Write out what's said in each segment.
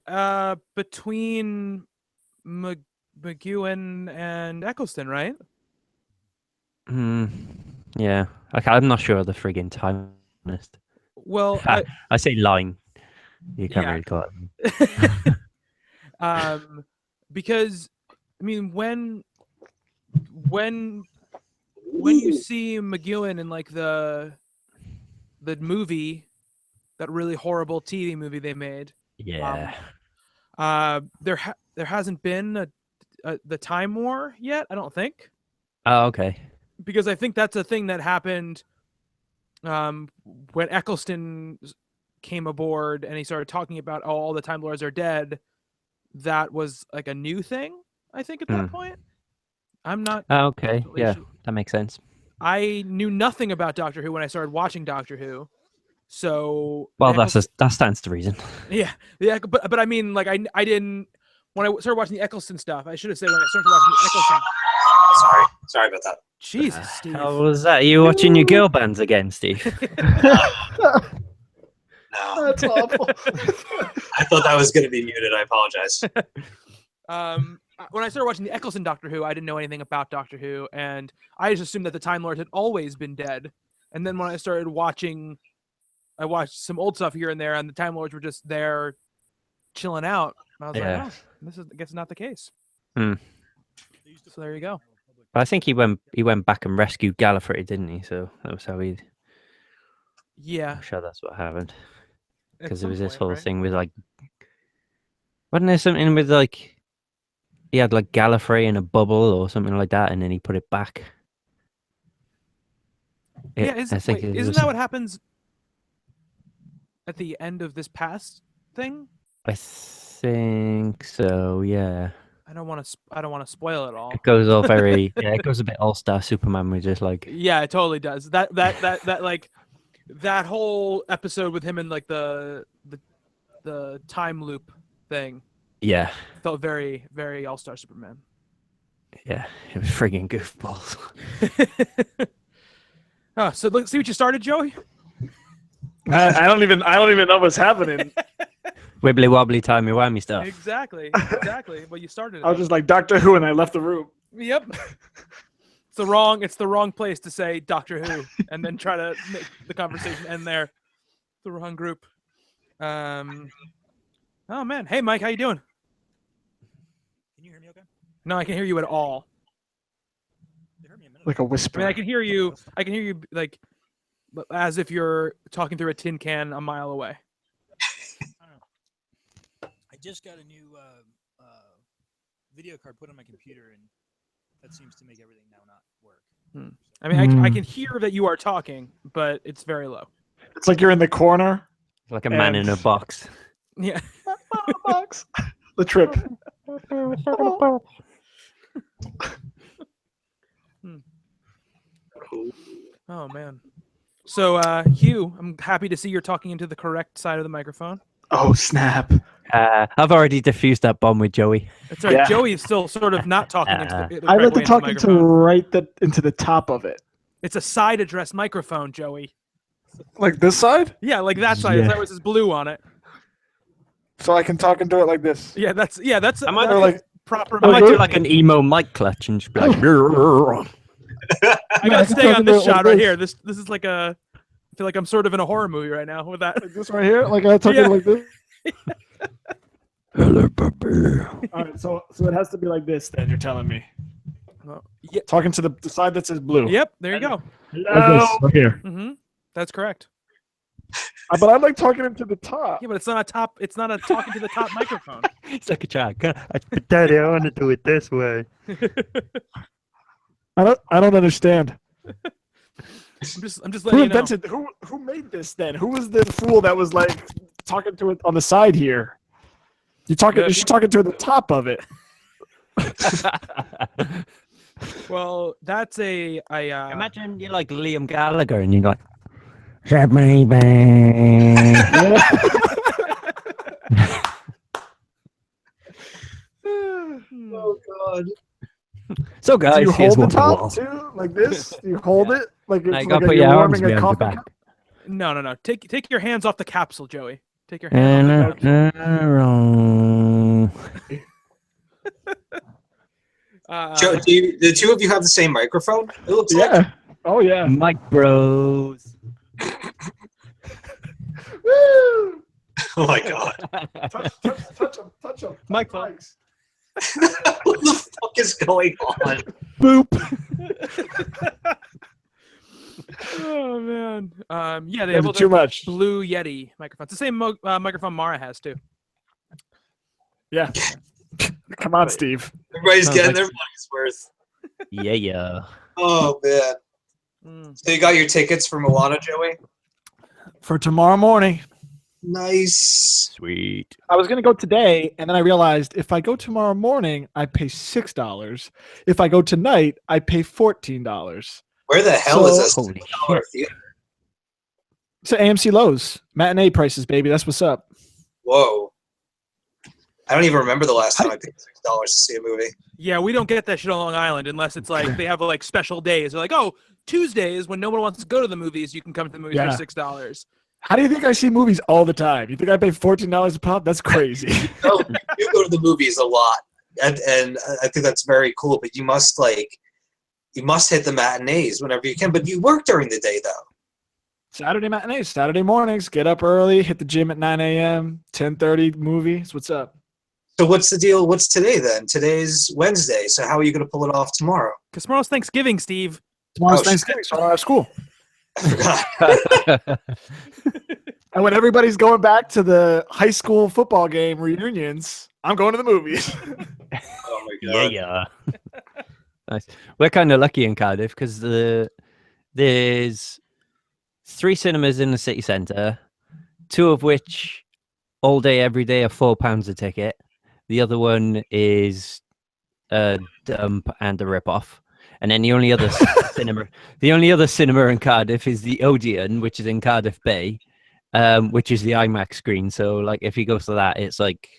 between McEwen and Eccleston, right? Yeah. Okay, I'm not sure of the friggin' time. Honest. Well, I say line. You can't yeah. really call it. Because I mean, when you see McEwen in like the movie, that really horrible TV movie they made, Yeah. there hasn't been the Time War yet, I don't think. Oh, okay. Because I think that's a thing that happened when Eccleston came aboard and he started talking about all the Time Lords are dead. That was like a new thing, I think, at that point. I'm not. Oh, okay. Yeah, that makes sense. I knew nothing about Doctor Who when I started watching Doctor Who. So well, that stands to reason. Yeah, but I mean, like I didn't when I started watching the Eccleston stuff. I should have said when I started watching the Eccleston. Sorry about that. Jesus, Steve. How was that? Are you watching your girl bands again, Steve? No. That's awful. I thought that was going to be muted. I apologize. When I started watching the Eccleston Doctor Who, I didn't know anything about Doctor Who, and I just assumed that the Time Lords had always been dead. And then when I started watching, I watched some old stuff here and there, and the Time Lords were just there, chilling out. And I was like, oh, this is, I guess, not the case. So there you go. But I think he went back and rescued Gallifrey, didn't he? So that was how he. Yeah. I'm sure that's what happened. Because there was this whole thing with like, wasn't there something with like, he had like Gallifrey in a bubble or something like that, and then he put it back. Yeah, isn't that what happens at the end of this past thing? I think so. Yeah. I don't want to spoil it all. It goes all very it goes a bit All-Star Superman with just like yeah, it totally does. That like that whole episode with him in like the time loop thing. Yeah. Felt very, very All-Star Superman. Yeah, it was friggin' goofballs. Oh, so look, see what you started, Joey? I don't even know what's happening. Wibbly wobbly timey wimey stuff. Exactly. Well, you started. I was just like Doctor Who, and I left the room. Yep. It's the wrong place to say Doctor Who, and then try to make the conversation end there. The wrong group. Oh man, hey Mike, how you doing? Can you hear me okay? No, I can hear you at all. You heard me a minute like a whisper. I mean, I can hear you like as if you're talking through a tin can a mile away. I just got a new video card put on my computer, and that seems to make everything now not work. I mean, I can hear that you are talking, but it's very low. It's like you're in the corner. Like a man in a box. Yeah. Box. The trip. Oh man. So Hugh, I'm happy to see you're talking into the correct side of the microphone. Oh snap! I've already diffused that bomb with Joey. That's right. Yeah. Joey is still sort of not talking into the I like to talk into the top of it. It's a side address microphone, Joey. Like this side? Yeah, like that side. Yeah. That was blue on it. So I can talk into it like this. Yeah, that's. I might do like proper. I might do like an emo mic clutch and just be like. I gotta stay on this shot right here. This is like a. I feel like I'm sort of in a horror movie right now with that. Like this right here? Like I talk like this? Hello, puppy. All right, so it has to be like this then, you're telling me. Well, yeah. Talking to the side that says blue. Yep, there you go. Like this, right here. Mm-hmm. That's correct. But I like talking into the top. Yeah, but it's not a top. It's not a talking to the top microphone. It's like a child. Daddy, I want to do it this way. I don't understand. I'm just letting you know. Who made this then? Who was the fool that was like talking to it on the side here? You're talking to the top of it. Well, that's a. Imagine you're like Liam Gallagher and you're like, "Shut me bang." Oh God. So guys, do you hold the top wall. too, like this? You hold it like it's like put you're your arms warming a behind coffee your back. cup? No. Take your hands off the capsule, Joey. Take your hands off the capsule. Joe, the two of you have the same microphone? It looks like. Yeah. Oh yeah. Mike Bros. Woo! Oh my god. Touch him. Mike Mics. What the fuck is going on? Boop. Oh man. Yeah, they Yeah, have all too the much. Blue Yeti microphones. It's the same microphone Mara has too. Yeah. Come on, Steve. Everybody's Sounds getting like- their money's worth. Yeah. Oh man. Mm. So you got your tickets for Moana, Joey? For tomorrow morning. Nice. Sweet. I was gonna go today, and then I realized if I go tomorrow morning, I pay $6. If I go tonight, I pay $14. Where the hell is So- this Holy $6 shit. theater? It's AMC Lowe's matinee prices, baby. That's what's up. Whoa. I don't even remember the last time I paid $6 to see a movie. Yeah, we don't get that shit on Long Island unless it's like they have like special days. They're like, oh, Tuesdays when no one wants to go to the movies, you can come to the movies Yeah. for $6. How do you think I see movies all the time? You think I pay $14 a pop? That's crazy. No, you go to the movies a lot, and I think that's very cool. But you must hit the matinees whenever you can. But you work during the day though. Saturday matinees, Saturday mornings. Get up early, hit the gym at 9 a.m. 10:30 movies. What's up? So what's the deal? What's today then? Today's Wednesday. So how are you going to pull it off tomorrow? Because tomorrow's Thanksgiving, Steve. Tomorrow's Oh, shit. Thanksgiving, so I don't have school. I forgot. And when everybody's going back to the high school football game reunions, I'm going to the movies. Oh my god. Yeah. Nice. We're kind of lucky in Cardiff because there's 3 cinemas in the city centre, 2 of which all day, every day are £4 a ticket. The other one is a dump and a rip-off. And then the only other cinema in Cardiff is the Odeon, which is in Cardiff Bay, which is the IMAX screen. So, like, if you go to that, it's like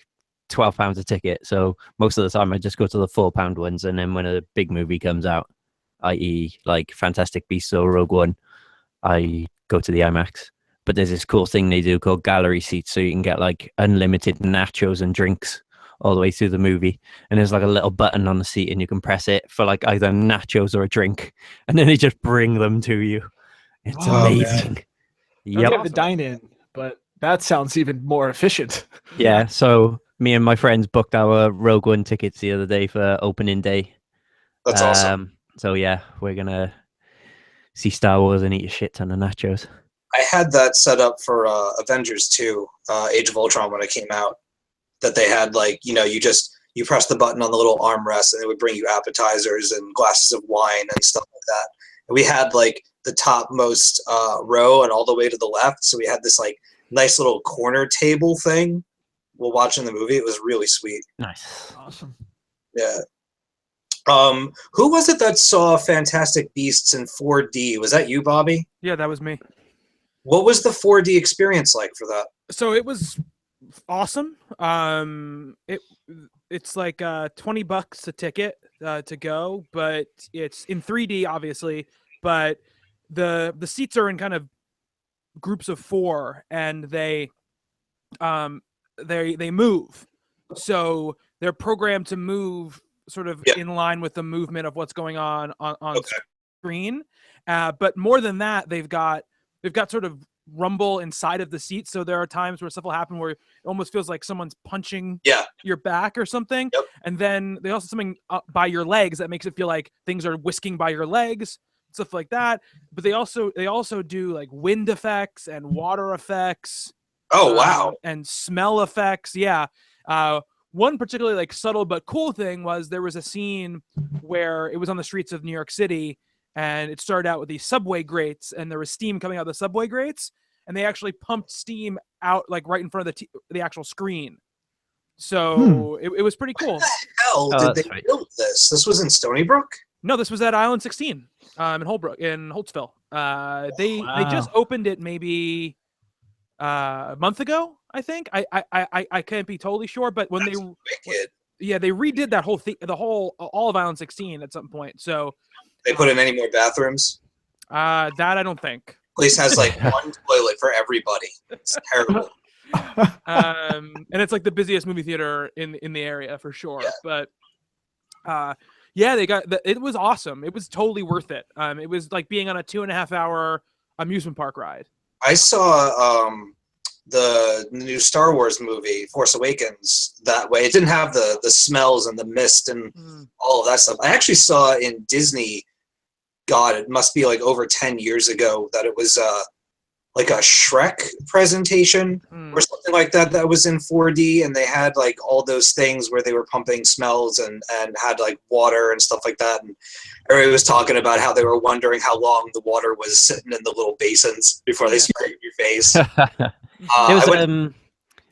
£12 a ticket. So most of the time, I just go to the £4 ones, and then when a big movie comes out, i.e., like Fantastic Beasts or Rogue One, I go to the IMAX. But there's this cool thing they do called gallery seats, so you can get like unlimited nachos and drinks all the way through the movie. And there's like a little button on the seat, and you can press it for like either nachos or a drink, and then they just bring them to you. It's Oh, man. amazing. You Yep. have the dine-in, but that sounds even more efficient. Yeah. So me and my friends booked our Rogue One tickets the other day for opening day. That's awesome. So yeah, we're gonna see Star Wars and eat a shit ton of nachos. I had that set up for Avengers 2, Age of Ultron when it came out. That they had you press the button on the little armrest and it would bring you appetizers and glasses of wine and stuff like that. And we had like the topmost row and all the way to the left, so we had this like nice little corner table thing while watching the movie. It was really sweet. Nice. Awesome. Yeah. Who was it that saw Fantastic Beasts in 4D? Was that you, Bobby? Yeah, that was me. What was the 4D experience like for that? So it was awesome. It's like $20 a ticket to go, but it's in 3D obviously, but the seats are in kind of groups of 4, and they move. So they're programmed to move sort of in line with the movement of what's going on screen. But more than that, they've got sort of rumble inside of the seat. So there are times where stuff will happen where it almost feels like someone's punching your back or something. Yep. And then they also have something up by your legs that makes it feel like things are whisking by your legs, stuff like that. But they also do like wind effects and water effects. Oh, wow. And smell effects. Yeah. One particularly like subtle but cool thing was there was a scene where it was on the streets of New York City, and it started out with these subway grates, and there was steam coming out of the subway grates, and they actually pumped steam out like right in front of the actual screen. So it was pretty cool. How the hell Oh, did that's they right. build this? This was in Stony Brook? No, this was at Island 16 in Holbrook, in Holtzville. They just opened it maybe a month ago, I think. I can't be totally sure, but when That's wicked. they redid that whole thing, all of Island 16 at some point. So They put in any more bathrooms? that I don't think. Place has like one toilet for everybody. It's terrible. And it's like the busiest movie theater in the area for sure. Yeah. But Yeah, it was awesome. It was totally worth it. It was like being on a 2.5 hour amusement park ride. I saw the new Star Wars movie, Force Awakens, that way. It didn't have the smells and the mist and all of that stuff. I actually saw in Disney, God, it must be like over 10 years ago, that it was like a Shrek presentation or something like that was in 4D, and they had like all those things where they were pumping smells and had like water and stuff like that. And everybody was talking about how they were wondering how long the water was sitting in the little basins before they sprayed your face. It was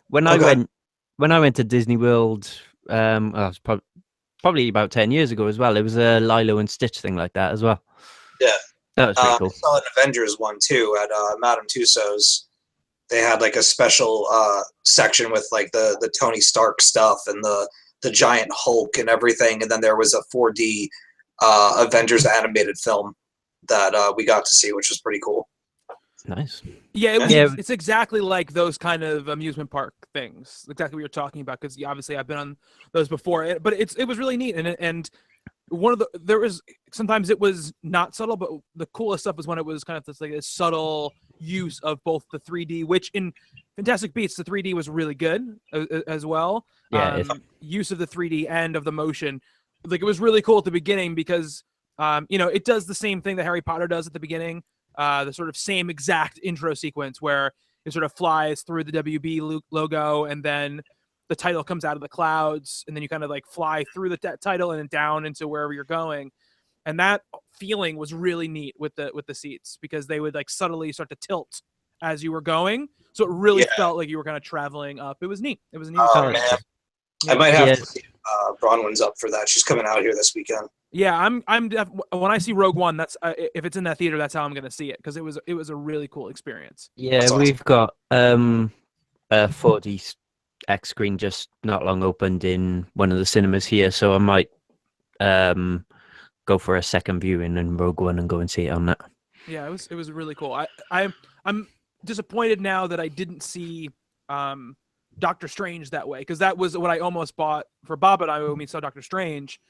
when I went to Disney World, it was probably about 10 years ago as well. It was a Lilo and Stitch thing like that as well. Yeah. That was pretty cool. I saw an Avengers one too at Madame Tussauds. They had like a special section with like the Tony Stark stuff and the giant Hulk and everything, and then there was a 4D Avengers animated film that we got to see, which was pretty cool. Nice. Yeah, it's exactly like those kind of amusement park things. Exactly what you're talking about, because obviously I've been on those before. But it was really neat, and one of there was sometimes it was not subtle, but the coolest stuff was when it was kind of this like a subtle use of both the 3D, which in Fantastic Beasts the 3D was really good as well. Yeah, use of the 3D and of the motion, like it was really cool at the beginning because it does the same thing that Harry Potter does at the beginning. The sort of same exact intro sequence where it sort of flies through the WB logo, and then the title comes out of the clouds, and then you kind of like fly through the title and then down into wherever you're going. And that feeling was really neat with the seats, because they would like subtly start to tilt as you were going, so it really felt like you were kind of traveling up. It was neat. It was a neat. Oh man, I might have to see Bronwyn's up for that. She's coming out here this weekend. Yeah, I'm when I see Rogue One, that's if it's in that theater, that's how I'm going to see it, because it was a really cool experience. Yeah, awesome. We've got a 4D X screen just not long opened in one of the cinemas here, so I might go for a second viewing in Rogue One and go and see it on that. Yeah, it was really cool. I'm disappointed now that I didn't see Doctor Strange that way, because that was what I almost bought for Bob and I when we saw Doctor Strange.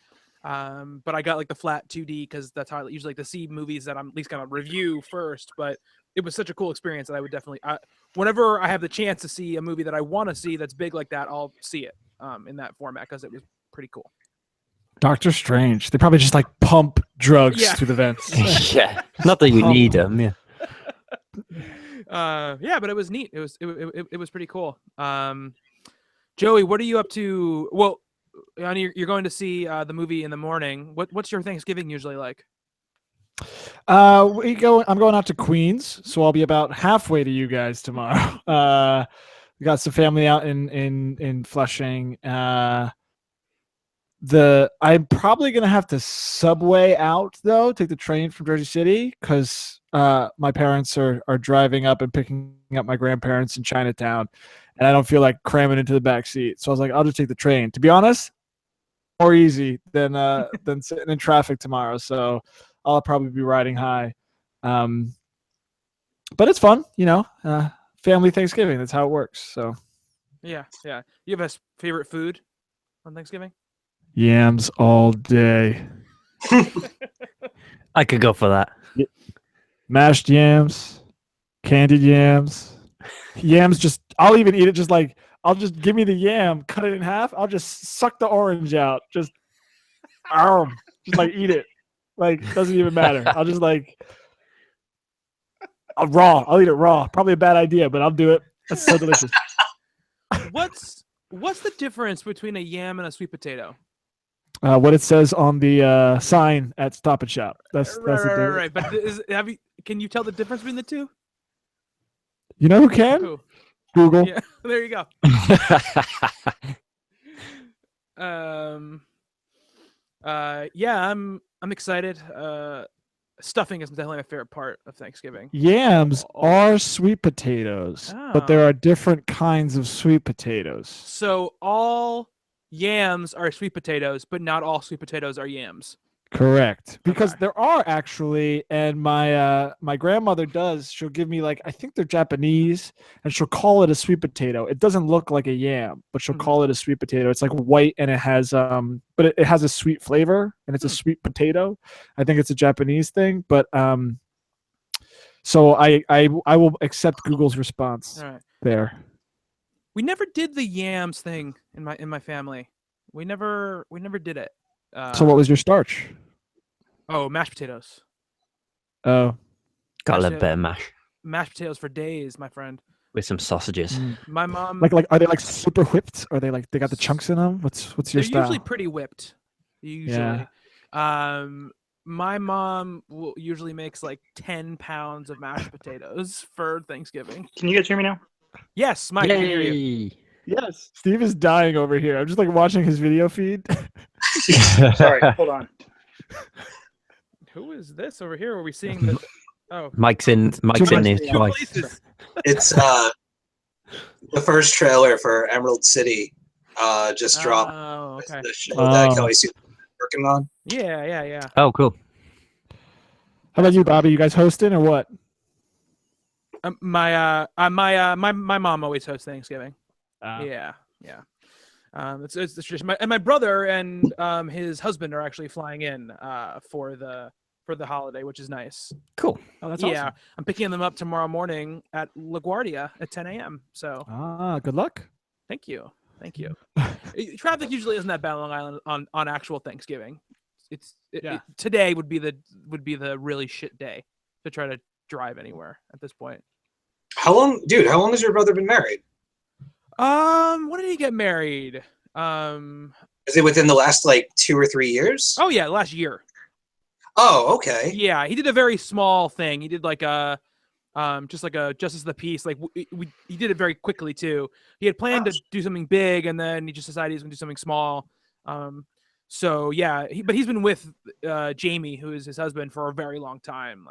But I got like the flat 2D because that's how I usually like to see movies that I'm at least gonna review first. But it was such a cool experience that I would definitely, whenever I have the chance to see a movie that I want to see that's big like that, I'll see it in that format, because it was pretty cool. Doctor Strange. They probably just like pump drugs through the vents. Yeah, not that you need them. Yeah. Yeah, but it was neat. It was pretty cool. Joey, what are you up to? Well, you're going to see the movie in the morning. What's your Thanksgiving usually like? I'm going out to Queens, so I'll be about halfway to you guys tomorrow. We got some family out in Flushing. I'm probably gonna have to subway out though, take the train from Jersey City, because my parents are driving up and picking up my grandparents in Chinatown, and I don't feel like cramming into the back seat. So I was like, I'll just take the train. To be honest, more easy than sitting in traffic tomorrow. So I'll probably be riding high. But it's fun, family Thanksgiving. That's how it works. So yeah. You have a favorite food on Thanksgiving? Yams all day. I could go for that. Mashed yams, candied yams, I'll even eat it just like, I'll just give me the yam, cut it in half. I'll just suck the orange out. Just like eat it. Like, doesn't even matter. I'll just like, I'll eat it raw. Probably a bad idea, but I'll do it. That's so delicious. What's the difference between a yam and a sweet potato? What it says on the sign at Stop and Shop. That's right. But can you tell the difference between the two? You know who can? Who? Google. Yeah, there you go. Yeah, I'm excited. Stuffing is definitely my favorite part of Thanksgiving. Yams are sweet potatoes, but there are different kinds of sweet potatoes. So all yams are sweet potatoes, but not all sweet potatoes are yams. Correct. Because Okay. there are actually, and my grandmother does. She'll give me I think they're Japanese, and she'll call it a sweet potato. It doesn't look like a yam, but she'll Mhm. call it a sweet potato. It's white and it has but it has a sweet flavor and it's a Hmm. sweet potato. I think it's a Japanese thing, but so I will accept Google's response All right. there. We never did the yams thing in my family. We never did it. So what was your starch? Oh, mashed potatoes. Oh, Got a Mashed little bit of mash Mashed potatoes for days, my friend. with some sausages. My mom. like are they super whipped? Or are they they got the chunks in them? What's they're your style? usually pretty whipped. Usually. My mom usually makes 10 pounds of mashed potatoes for Thanksgiving. Can you guys hear me now? Yes, Mike, I can hear you. Yay! Yes, Steve is dying over here. I'm just watching his video feed. Sorry, hold on. Who is this over here? Are we seeing the? Oh, Mike's in his two twice. places. It's the first trailer for Emerald City just dropped. Oh, okay. The show that Oh. Kelly Sue is working on. Yeah. Oh, cool. How about you, Bobby? You guys hosting or what? My mom always hosts Thanksgiving. Yeah. It's the tradition. My brother and his husband are actually flying in for the holiday, which is nice. Cool. Oh, that's Yeah, awesome. I'm picking them up tomorrow morning at LaGuardia at 10 a.m. So Good luck. thank you. Traffic usually isn't that bad on Long Island on actual Thanksgiving. Today would be the really shit day to try to drive anywhere at this point. How long has your brother been married? When did he get married? Is it within the last 2 or 3 years? Oh yeah, last year. Oh, okay. Yeah, he did a very small thing. He did just a justice of the peace. He did it very quickly too. He had planned to do something big, and then he just decided he was gonna do something small. So yeah, but he's been with Jamie, who is his husband, for a very long time,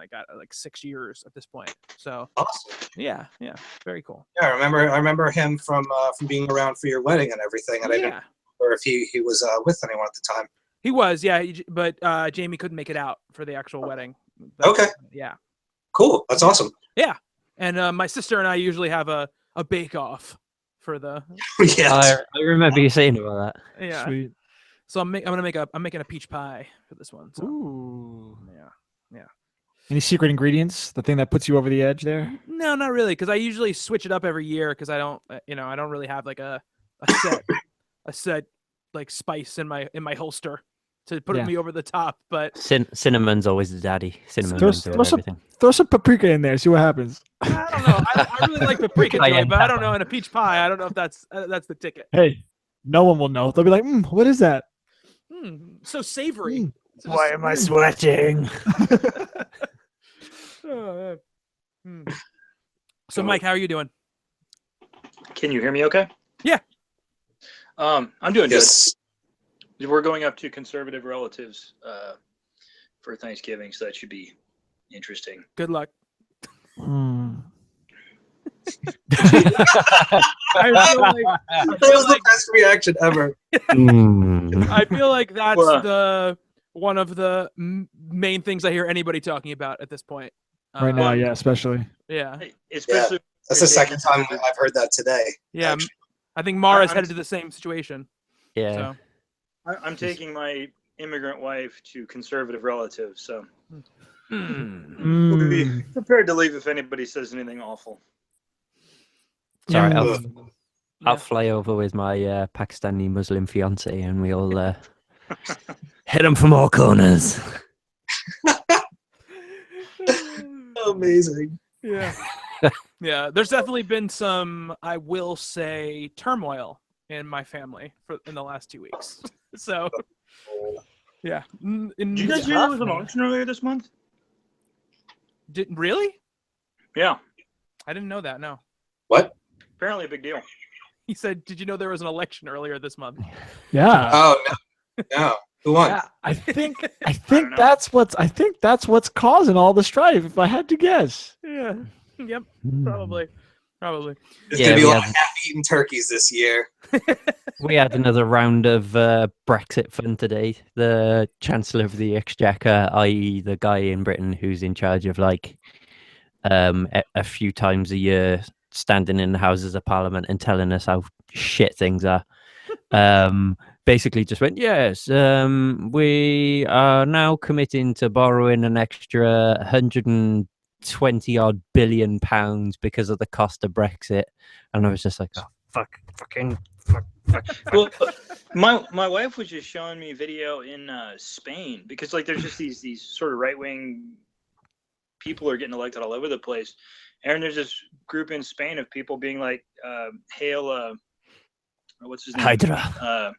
6 years at this point. So Awesome. yeah, very cool. Yeah, I remember him from being around for your wedding and everything, and I didn't Yeah, remember if he was with anyone at the time. he was. Yeah, but Jamie couldn't make it out for the actual wedding. Okay. Yeah, Cool. That's awesome. and my sister and I usually have a bake off for the Yeah. I remember you saying about that. yeah. Sweet. So I'm making a peach pie for this one. So. Ooh. Yeah. Any secret ingredients? The thing that puts you over the edge there? No, not really, because I usually switch it up every year because I don't really have a set spice in my holster to put Yeah. me over the top. But Cinnamon's always the daddy. Cinnamon Throw runs through everything. some paprika in there. See what happens. I don't know. I really like paprika, Joey, Cayenne but I don't pepper. know in a peach pie. I don't know if that's the ticket. Hey, no one will know. They'll be like, "What is that?" So savory. So Why just- am I sweating? Oh, man. So Mike, how are you doing? Can you hear me okay? Yeah. I'm doing Yes. good. We're going up to conservative relatives for Thanksgiving, so that should be interesting. Good luck. That was the best reaction ever. I feel like that's Well, one of the main things I hear anybody talking about at this point. Right now, yeah, especially. Yeah. Especially That's the second time I've heard that today. Yeah. actually. I think Mara's I'm- headed to the same situation. Yeah. So I'm taking my immigrant wife to conservative relatives, so we'll be prepared to leave if anybody says anything awful. Sorry, Yeah. I'll fly over with my Pakistani Muslim fiance, and we'll hit them from all corners. Amazing. yeah. Yeah. There's definitely been some, I will say, turmoil in my family in the last 2 weeks. So yeah. Did you guys hear there was an auction earlier this month? Really? Yeah, I didn't know that. No. What? apparently a big deal. He said, "Did you know there was an election earlier this month?" Yeah. Oh no. Who won? Yeah, I think know. that's what's causing all the strife. If I had to guess, Yeah. Yep. Probably. There's Yeah, gonna be we a lot have- of happy eating turkeys this year. We had another round of Brexit fun today. The Chancellor of the Exchequer, i.e. the guy in Britain who's in charge of like a few times a year standing in the Houses of Parliament and telling us how shit things are. Basically just went, yes, we are now committing to borrowing an extra 120 odd billion pounds because of the cost of Brexit. And I was just like, oh, fuck. Well, my wife was just showing me video in Spain, because like there's just these sort of right wing people are getting elected all over the place, and there's this group in Spain of people being like, hail what's his name? Hydra.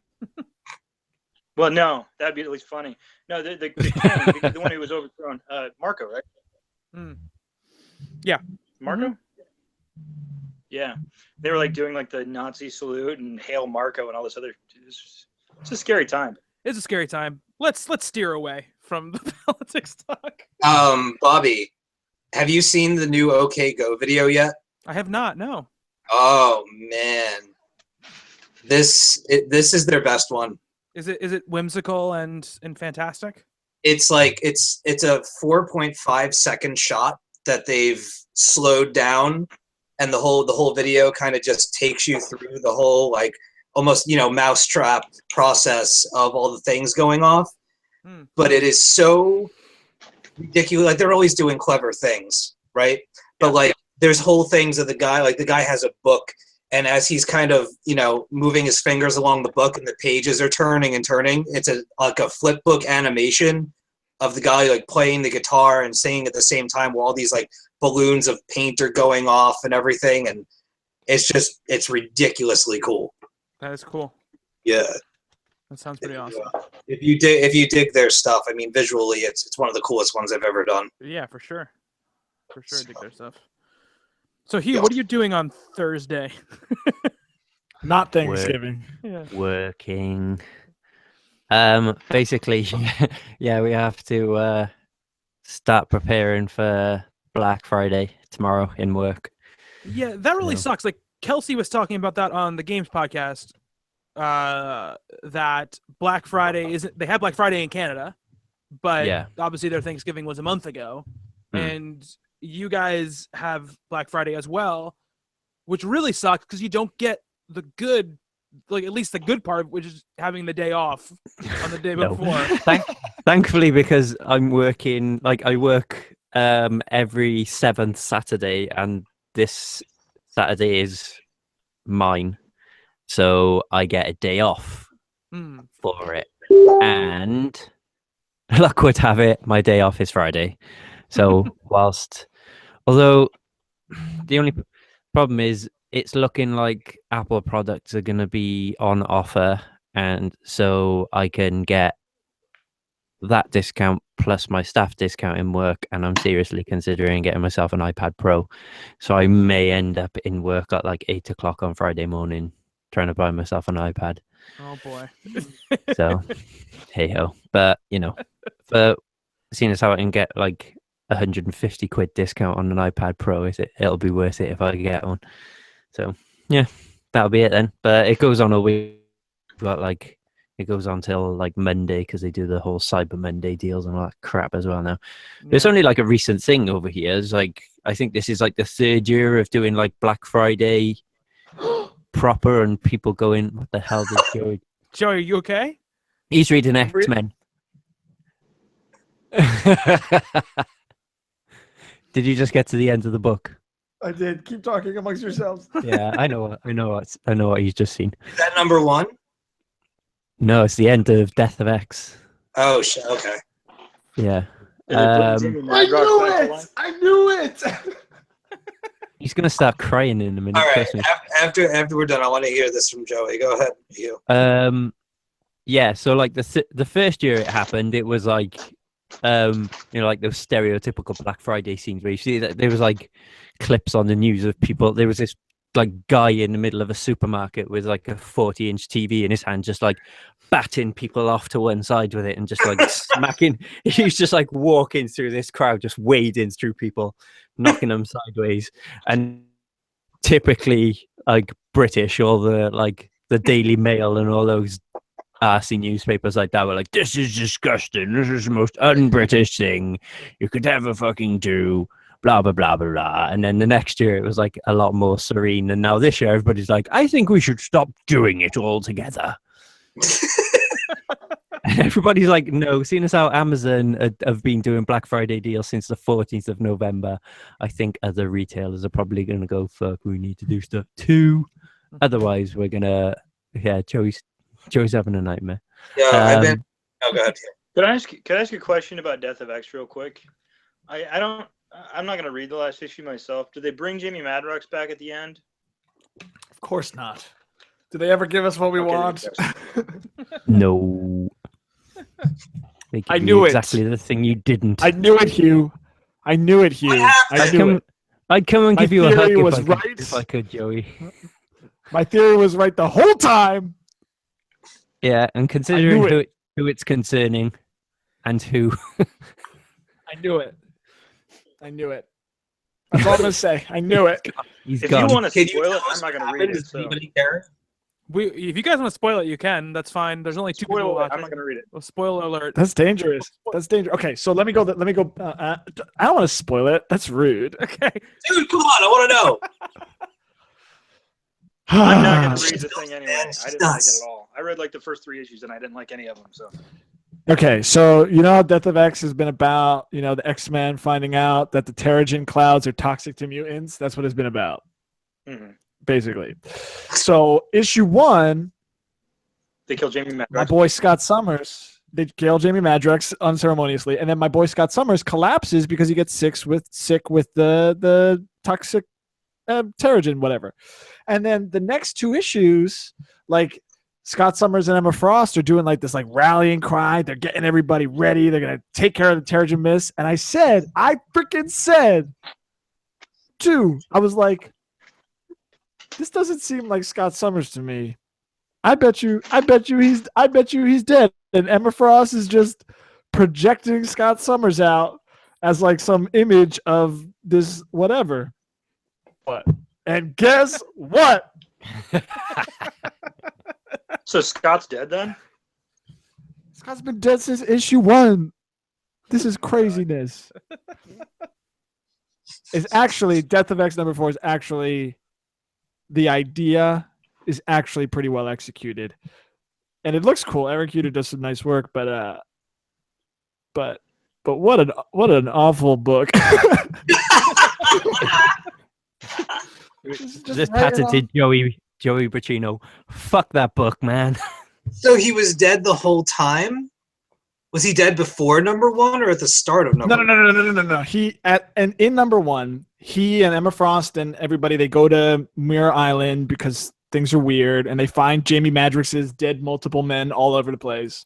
Well, no, that'd be at least funny. No, the king, the one who was overthrown, Marco, right? Mm. Yeah, Marco. Mm-hmm. Yeah, they were like doing like the Nazi salute and hail Marco and all this other. It's a scary time. It's a scary time. Let's steer away from the politics talk. Bobby, have you seen the new OK Go video yet? I have not. No. Oh man, this is their best one. Is it whimsical and fantastic? It's like it's a 4.5 second shot that they've slowed down, and the whole video kind of just takes you through the whole like almost mousetrap process of all the things going off. But it is so ridiculous. Like they're always doing clever things, right? But like there's whole things of the guy has a book. And as he's kind of, moving his fingers along the book and the pages are turning and turning, it's like a flip book animation of the guy like playing the guitar and singing at the same time while all these like balloons of paint are going off and everything. And it's ridiculously cool. That is cool. Yeah. That sounds pretty awesome. If you dig their stuff, I mean, visually, it's one of the coolest ones I've ever done. Yeah, for sure. For sure, I dig their stuff. So, Hugh, what are you doing on Thursday? Not Thanksgiving. Working. Basically, yeah, we have to start preparing for Black Friday tomorrow in work. Yeah, that really sucks. Like Kelsey was talking about that on the Games podcast. That Black Friday isn't. They have Black Friday in Canada, but obviously their Thanksgiving was a month ago, and you guys have Black Friday as well, which really sucks because you don't get the good, like at least the good part, which is having the day off on the day before. Thankfully, because I'm working, like I work every 7th Saturday, and this Saturday is mine, so I get a day off for it. And luck would have it, my day off is Friday. So although the only problem is it's looking like Apple products are going to be on offer, and so I can get that discount plus my staff discount in work, and I'm seriously considering getting myself an iPad Pro. So I may end up in work at like 8 o'clock on Friday morning trying to buy myself an iPad. Oh boy. So hey ho. But for seeing as how I can get like 150 quid discount on an iPad Pro, it'll be worth it if I get one. So yeah, that'll be it then. But it goes on all week. But like it goes on till like Monday because they do the whole Cyber Monday deals and all that crap as well now. Yeah. It's only like a recent thing over here. It's like I think this is like the 3rd year of doing like Black Friday proper, and people going, what the hell did Joey? Joey, are you okay? He's reading X-Men. Did you just get to the end of the book? I did. Keep talking amongst yourselves. Yeah, I know what he's just seen. Is that number 1? No, it's the end of Death of X. Oh shit! Okay. Yeah. I knew it. He's gonna start crying in a minute. All right. After we're done, I want to hear this from Joey. Go ahead, you. Yeah. So like the first year it happened, it was like like those stereotypical Black Friday scenes where you see that there was like clips on the news of people. There was this like guy in the middle of a supermarket with like a 40-inch TV in his hand, just like batting people off to one side with it and just like smacking. He's just like walking through this crowd, just wading through people, knocking them sideways. And typically like British, all the Daily Mail and all those arsey newspapers like that were like, this is disgusting. This is the most un-British thing you could ever fucking do. Blah, blah, blah, blah, blah. And then the next year it was like a lot more serene. And now this year everybody's like, I think we should stop doing it altogether. And everybody's like, no, seeing as how Amazon have been doing Black Friday deals since the 14th of November, I think other retailers are probably going to go, fuck, we need to do stuff too. Otherwise, we're going to, yeah, Joey's having a nightmare. Yeah, I've been. Oh, go ahead. Could I ask you a question about Death of X real quick? I'm not going to read the last issue myself. Did they bring Jamie Madrox back at the end? Of course not. Do they ever give us what we want? No. I knew exactly the thing you didn't. I knew it, Hugh. I knew it, Hugh. I'd come and give you a hug if I could, Joey. My theory was right the whole time. Yeah, and considering who it's concerning and who. I knew it. That's all I'm going to say. I knew it. If you want to spoil it, I'm not going to read it. So. Anybody care? If you guys want to spoil it, you can. That's fine. There's only 2 people watching. I'm not going to read it. Well, spoiler alert. That's dangerous. Okay, so let me go. I don't want to spoil it. That's rude. Okay. Dude, come on. I want to know. I'm not going to read the thing anyway. I didn't like it at all. I read like the first 3 issues and I didn't like any of them. So. Okay, so you know how Death of X has been about, the X-Men finding out that the Terrigen clouds are toxic to mutants? That's what it's been about, basically. So issue 1, they kill Jamie Madrox. my boy Scott Summers, they kill Jamie Madrox unceremoniously, and then my boy Scott Summers collapses because he gets sick with the toxic Terrigen, whatever. And then the next 2 issues, like, Scott Summers and Emma Frost are doing like this rallying cry. They're getting everybody ready. They're going to take care of the Terrigen Mist. And I freaking said, I was like, this doesn't seem like Scott Summers to me. I bet you he's dead. And Emma Frost is just projecting Scott Summers out as like some image of this whatever. What? And guess what? So Scott's dead then? Scott's been dead since issue 1. This is craziness. It's actually Death of X number 4 is actually the idea is actually pretty well executed. And it looks cool. Eric Uter does some nice work, but what an awful book. Just patented Joey Braccino. Fuck that book, man. So he was dead the whole time? Was he dead before number 1 or at the start of number 1? No. In number 1, he and Emma Frost and everybody, they go to Mirror Island because things are weird, and they find Jamie Madrox's dead multiple men all over the place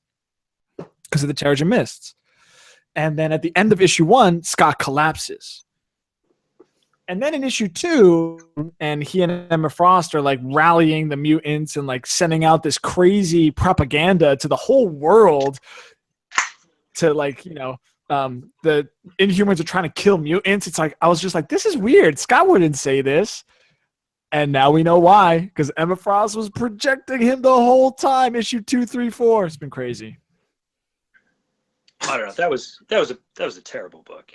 because of the Terrigen Mists. And then at the end of issue 1, Scott collapses. And then in issue 2, and he and Emma Frost are like rallying the mutants and like sending out this crazy propaganda to the whole world to like, the Inhumans are trying to kill mutants. It's like, I was just like, this is weird. Scott wouldn't say this. And now we know why, because Emma Frost was projecting him the whole time. Issue 2, 3, 4. It's been crazy. I don't know. That was a terrible book.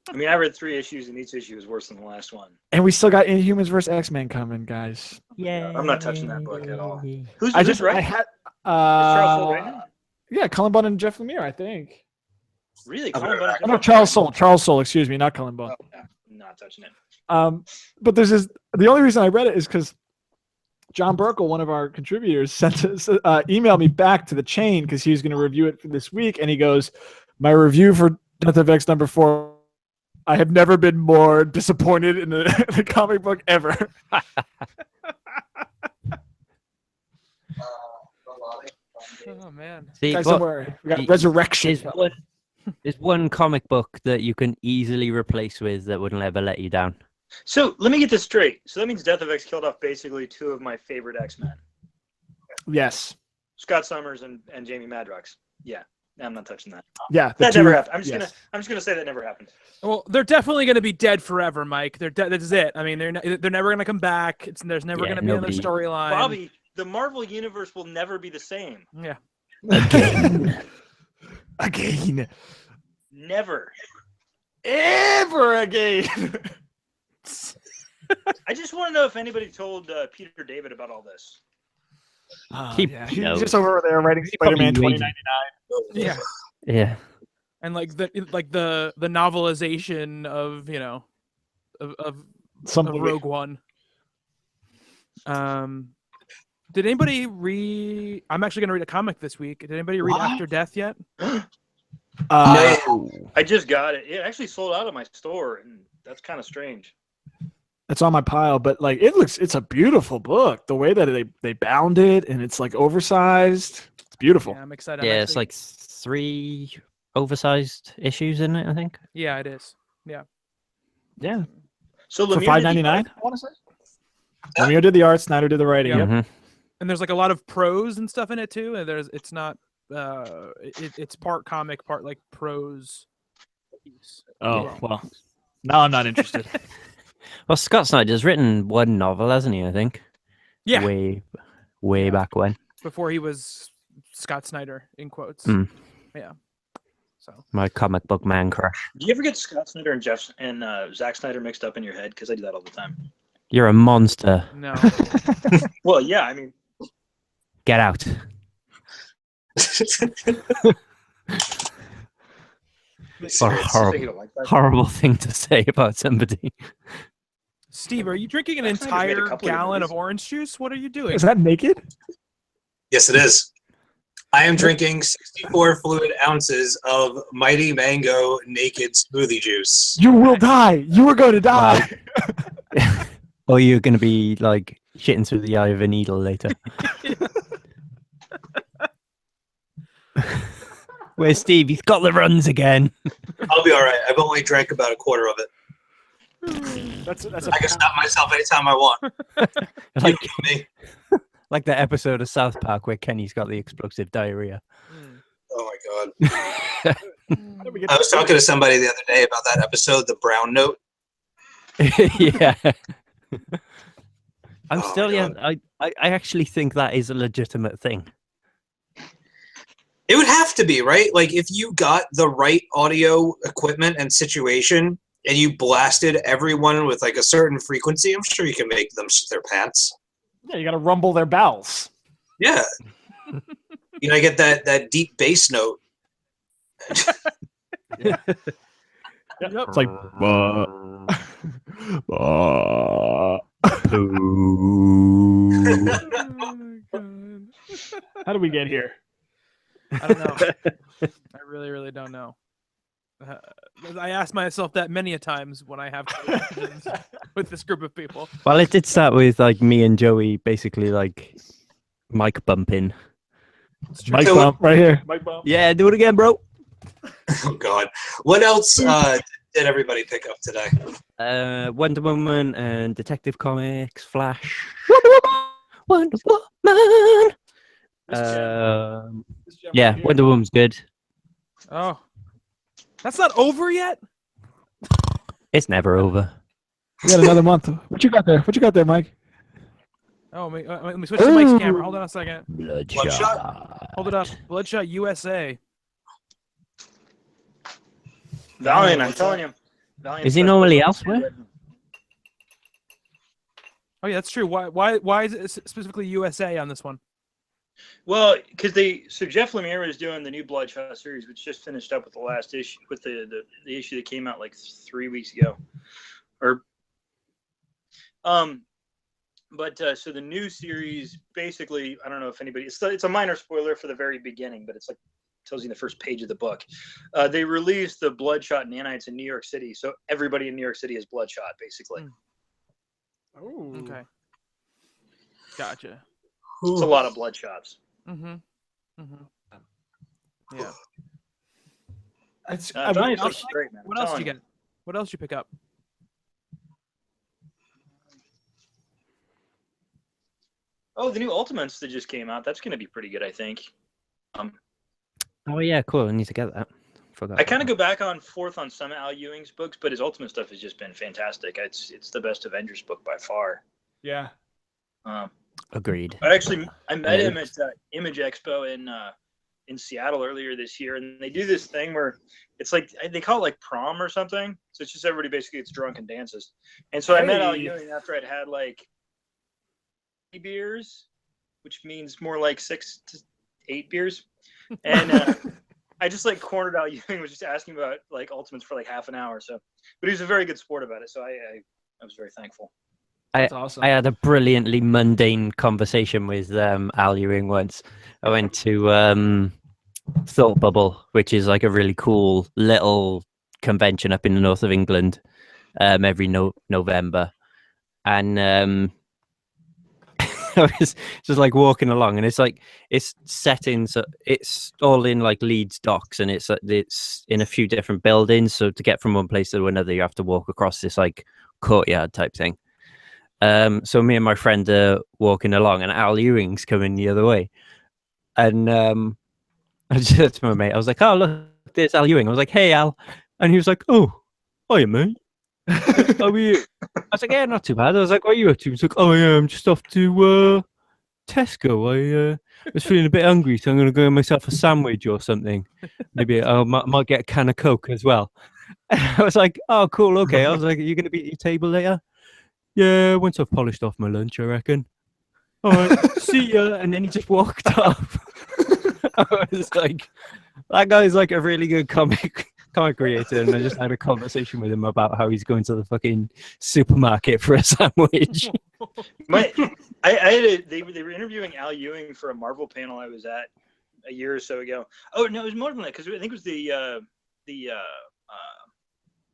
I mean, I read 3 issues, and each issue was worse than the last one. And we still got Inhumans vs. X-Men coming, guys. Yeah, I'm not touching that book at all. Who's Charles Soule right now? Yeah, Cullen Bunn and Jeff Lemire, I think. Really? Cullen Bunn? No, Charles Soule, excuse me, not Cullen Bunn. Oh, yeah. Not touching it. But there's this. The only reason I read it is because John Burkle, one of our contributors, emailed me back to the chain because he was going to review it for this week, and he goes, "My review for Death of X number 4. I have never been more disappointed in the comic book ever." Oh man! See, Guys, don't worry. We got Resurrection. There's one comic book that you can easily replace with that wouldn't ever let you down. So let me get this straight. So that means Death of X killed off basically 2 of my favorite X-Men. Yes. Scott Summers and Jamie Madrox. Yeah. I'm not touching that. Yeah, That never happened. I'm just gonna say that never happened. Well, they're definitely going to be dead forever, Mike. That's it. I mean, they're never going to come back. There's never going to be another nobody- storyline. Bobby, the Marvel universe will never be the same. Yeah. Again. Never. Ever again. I just want to know if anybody told Peter David about all this. He's knows. just over there writing Spider-Man 2099. Yeah. Yeah. And like the novelization of of Something Rogue One. Did anybody read? I'm actually going to read a comic this week. Did anybody read What? After Death yet? I just got it. It actually sold out of my store, and that's kind of strange. It's on my pile, but like it's a beautiful book. The way that they bound it, and it's like oversized. It's beautiful. Yeah, I'm excited. Yeah, it's like 3 oversized issues in it, I think. Yeah, it is. Yeah. So For Lemire, $5.99, I want to say. Lemire did the art, Snyder did the writing. Yeah. Yep. Mhm. And there's like a lot of prose and stuff in it too. And it's not it's part comic, part like prose piece. Oh well, now I'm not interested. Well, Scott Snyder's written one novel, hasn't he? I think. Yeah. Way back when. Before he was Scott Snyder in quotes. Mm. Yeah. So My comic book man crush. Do you ever get Scott Snyder and Zack Snyder mixed up in your head? Because I do that all the time. You're a monster. no. Well, yeah, I mean, Get out. What a horrible, you don't like that. horrible thing to say about somebody. Steve, are you drinking an Zack Snyder's made a entire couple of gallon movies. of orange juice? What are you doing? Is that naked? Yes, it is. I am drinking 64 fluid ounces of Mighty Mango Naked Smoothie Juice. You will die. You are going to die. Or you're going to be like shitting through the eye of a needle later. Where's Steve? He's got the runs again. I'll be all right. I've only drank about a quarter of it. That's I can stop myself anytime I want. Like, Me. like that episode of South Park where Kenny's got the explosive diarrhea. Oh my god. How do we get I was talking to somebody the other day about that episode, The Brown Note. Yeah. I'm Oh still, my yeah, God. I actually think that is a legitimate thing. It would have to be, right? Like if you got the right audio equipment and situation and you blasted everyone with like a certain frequency, I'm sure you can make them shit their pants. Yeah, you got to rumble their bowels. Yeah. You know, I get that deep bass note. Yep. It's like, how do we get here? I don't know. I really, really don't know. I ask myself that many a times when I have conversations with this group of people. Well, it did start with like me and Joey basically like mic bumping. Mic So- bump right here. Mic bump. Yeah, do it again, bro. Oh God. What else did everybody pick up today? Wonder Woman and Detective Comics, Flash. Wonder Woman. Yeah, Wonder Woman's good. Oh, that's not over yet. It's never over. We got another month. What you got there? What you got there, Mike? Oh, let me switch to Mike's camera. Hold on a second. Bloodshot. Hold it up. Bloodshot USA. Valiant, I'm telling you. Valiant Is he stuff. normally elsewhere? Oh yeah, that's true. Why is it specifically USA on this one? Well, because Jeff Lemire is doing the new Bloodshot series, which just finished up with the last issue, with the issue that came out like 3 weeks ago, so the new series basically, I don't know if anybody, it's a minor spoiler for the very beginning, but it's like tells you the first page of the book. They released the Bloodshot nanites in New York City, so everybody in New York City is Bloodshot, basically. Oh, Okay. Gotcha. It's a lot of Bloodshots. Mm-hmm. Yeah. Valiant stuff's great, man. What else did you get? What else did you pick up? Oh, the new Ultimates that just came out. That's going to be pretty good, I think. Oh yeah, cool. I need to get that. Forgot. I kind of go back and forth on some Al Ewing's books, but his Ultimate stuff has just been fantastic. It's the best Avengers book by far. Yeah. Agreed. I met him at Image Expo in Seattle earlier this year, and they do this thing where it's like they call it like prom or something. So it's just everybody basically gets drunk and dances. And so I met Al Ewing after I'd had like 3 beers, which means more like 6 to 8 beers, and I just like cornered Al Ewing, was just asking about like Ultimates for like half an hour. So, but he was a very good sport about it. So I was very thankful. That's awesome. I had a brilliantly mundane conversation with Al Ewing once. I went to Thought Bubble, which is like a really cool little convention up in the north of England every November. And I was just like walking along, and it's set in, so it's all in like Leeds docks, and it's in a few different buildings. So to get from one place to another, you have to walk across this like courtyard type thing. So me and my friend are walking along, and Al Ewing's coming the other way. And I just said to my mate, I was like, "Oh, look, there's Al Ewing." I was like, "Hey, Al," and he was like, "Oh, hiya, mate. How are you?" I was like, "Yeah, not too bad." I was like, "What are you up to?" He's like, "Oh, yeah, I'm just off to Tesco. I was feeling a bit hungry, so I'm going to go get myself a sandwich or something. Maybe I might get a can of Coke as well." I was like, "Oh, cool, okay." I was like, "Are you going to be at your table later?" "Yeah, once I've polished off my lunch, I reckon." "All right, see ya." And then he just walked off. I was like, that guy's like a really good comic creator, and I just had a conversation with him about how he's going to the fucking supermarket for a sandwich. They were interviewing Al Ewing for a Marvel panel I was at a year or so ago. Oh no, it was more than that, because I think it was the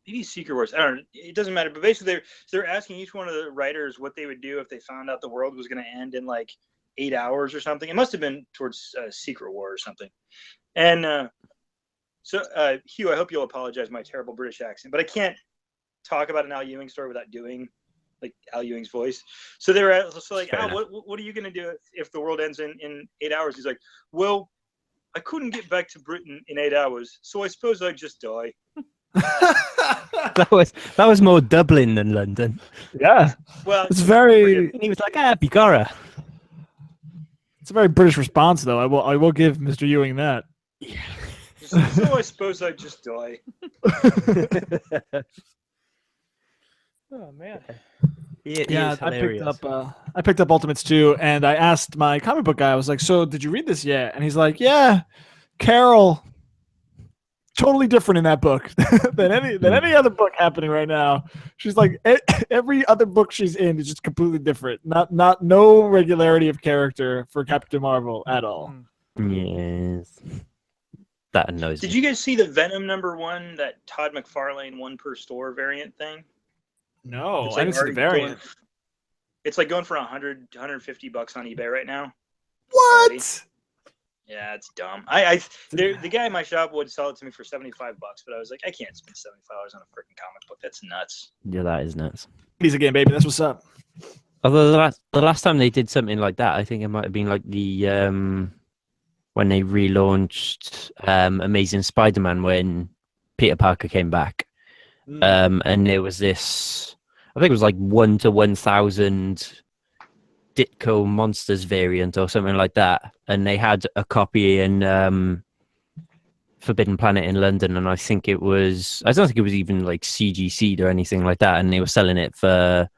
maybe Secret Wars. I don't know. It doesn't matter. But basically, they're asking each one of the writers what they would do if they found out the world was going to end in like 8 hours or something. It must have been towards Secret War or something. And so, Hugh, I hope you'll apologize for my terrible British accent, but I can't talk about an Al Ewing story without doing like Al Ewing's voice. So they were like, "Al, what are you going to do if the world ends in 8 hours?" He's like, "Well, I couldn't get back to Britain in 8 hours, so I suppose I'd just die." That was more Dublin than London. Yeah. Well, It's very. And he was like, Bigara. It's a very British response, though. I will give Mr. Ewing that. Yeah. So I suppose I'd just die. Oh man. Yeah, I picked up Ultimates too, and I asked my comic book guy. I was like, "So, did you read this yet?" And he's like, "Yeah, Carol, totally different in that book than any other book happening right now." She's like, every other book she's in is just completely different. No regularity of character for Captain Marvel at all. Yes. That annoys me. Did you guys see the Venom #1, that Todd McFarlane 1 per store variant thing? No, It's I like didn't see the variant. It's like going for $100 to $150 on eBay right now. What? Yeah, it's dumb. The guy in my shop would sell it to me for $75, but I was like, I can't spend $75 on a freaking comic book. That's nuts. Yeah, that is nuts. He's a game baby. That's what's up. Although the last time they did something like that, I think it might have been like the when they relaunched Amazing Spider-Man when Peter Parker came back. And there was this, I think it was like 1 to 1,000 Ditko Monsters variant or something like that. And they had a copy in Forbidden Planet in London. And I don't think it was even like CGC'd or anything like that. And they were selling it for,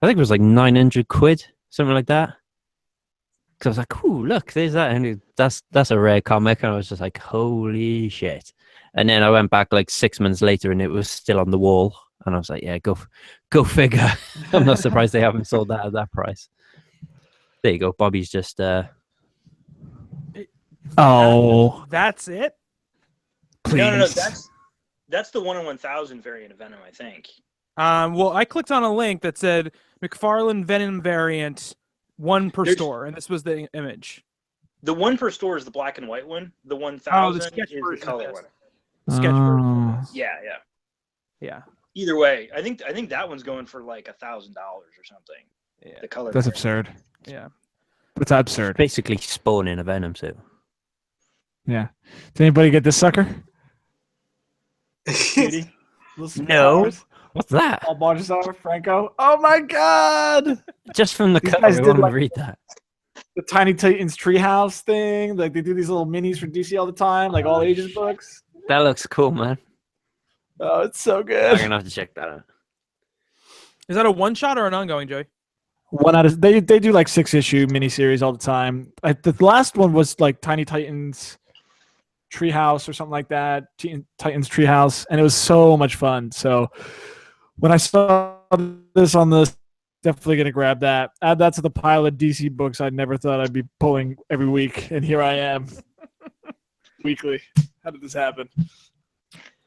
I think it was like 900 quid, something like that. Because I was like, "Ooh, look, there's that." And that's a rare comic. And I was just like, holy shit. And then I went back like 6 months later and it was still on the wall. And I was like, yeah, go figure. I'm not surprised they haven't sold that at that price. There you go. Bobby's just... Oh. That's it? Please. No. That's the 1 in 1,000 variant of Venom, I think. Well, I clicked on a link that said McFarlane Venom variant 1 per store, and this was the image. The 1 per store is the black and white one. The 1,000 is the color one. Sketch version. Yeah. Either way, I think that one's going for like $1,000 or something. Yeah. The color. That's absurd. Yeah. That's absurd. basically spawning a Venom suit. Yeah. Did anybody get this sucker? Beauty. No. What's that? Paul Baldassar, Franco. Oh my God! Just from the These cover, guys I did, want to like- read that. The Tiny Titans Treehouse thing. Like they do these little minis for DC all the time, like all ages books. That looks cool, man. Oh, it's so I'm good. gonna have to check that out. Is that a one shot or an ongoing, Joey? One out of they do like 6-issue miniseries all the time. The last one was like Tiny Titans Treehouse or something like that. Titans Treehouse, and it was so much fun. So when I saw this on the, definitely gonna grab that. Add that to the pile of DC books I never thought I'd be pulling every week, and here I am, weekly. How did this happen?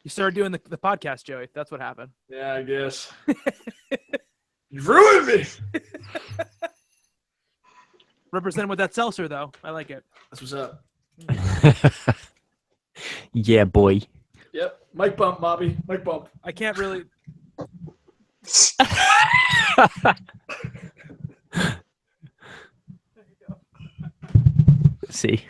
You started doing the podcast, Joey. That's what happened. Yeah, I guess. You ruined me. Representing with that seltzer, though. I like it. That's what's up. Yeah, boy. Yep. Mic bump, Bobby. Mic bump. I can't really. See,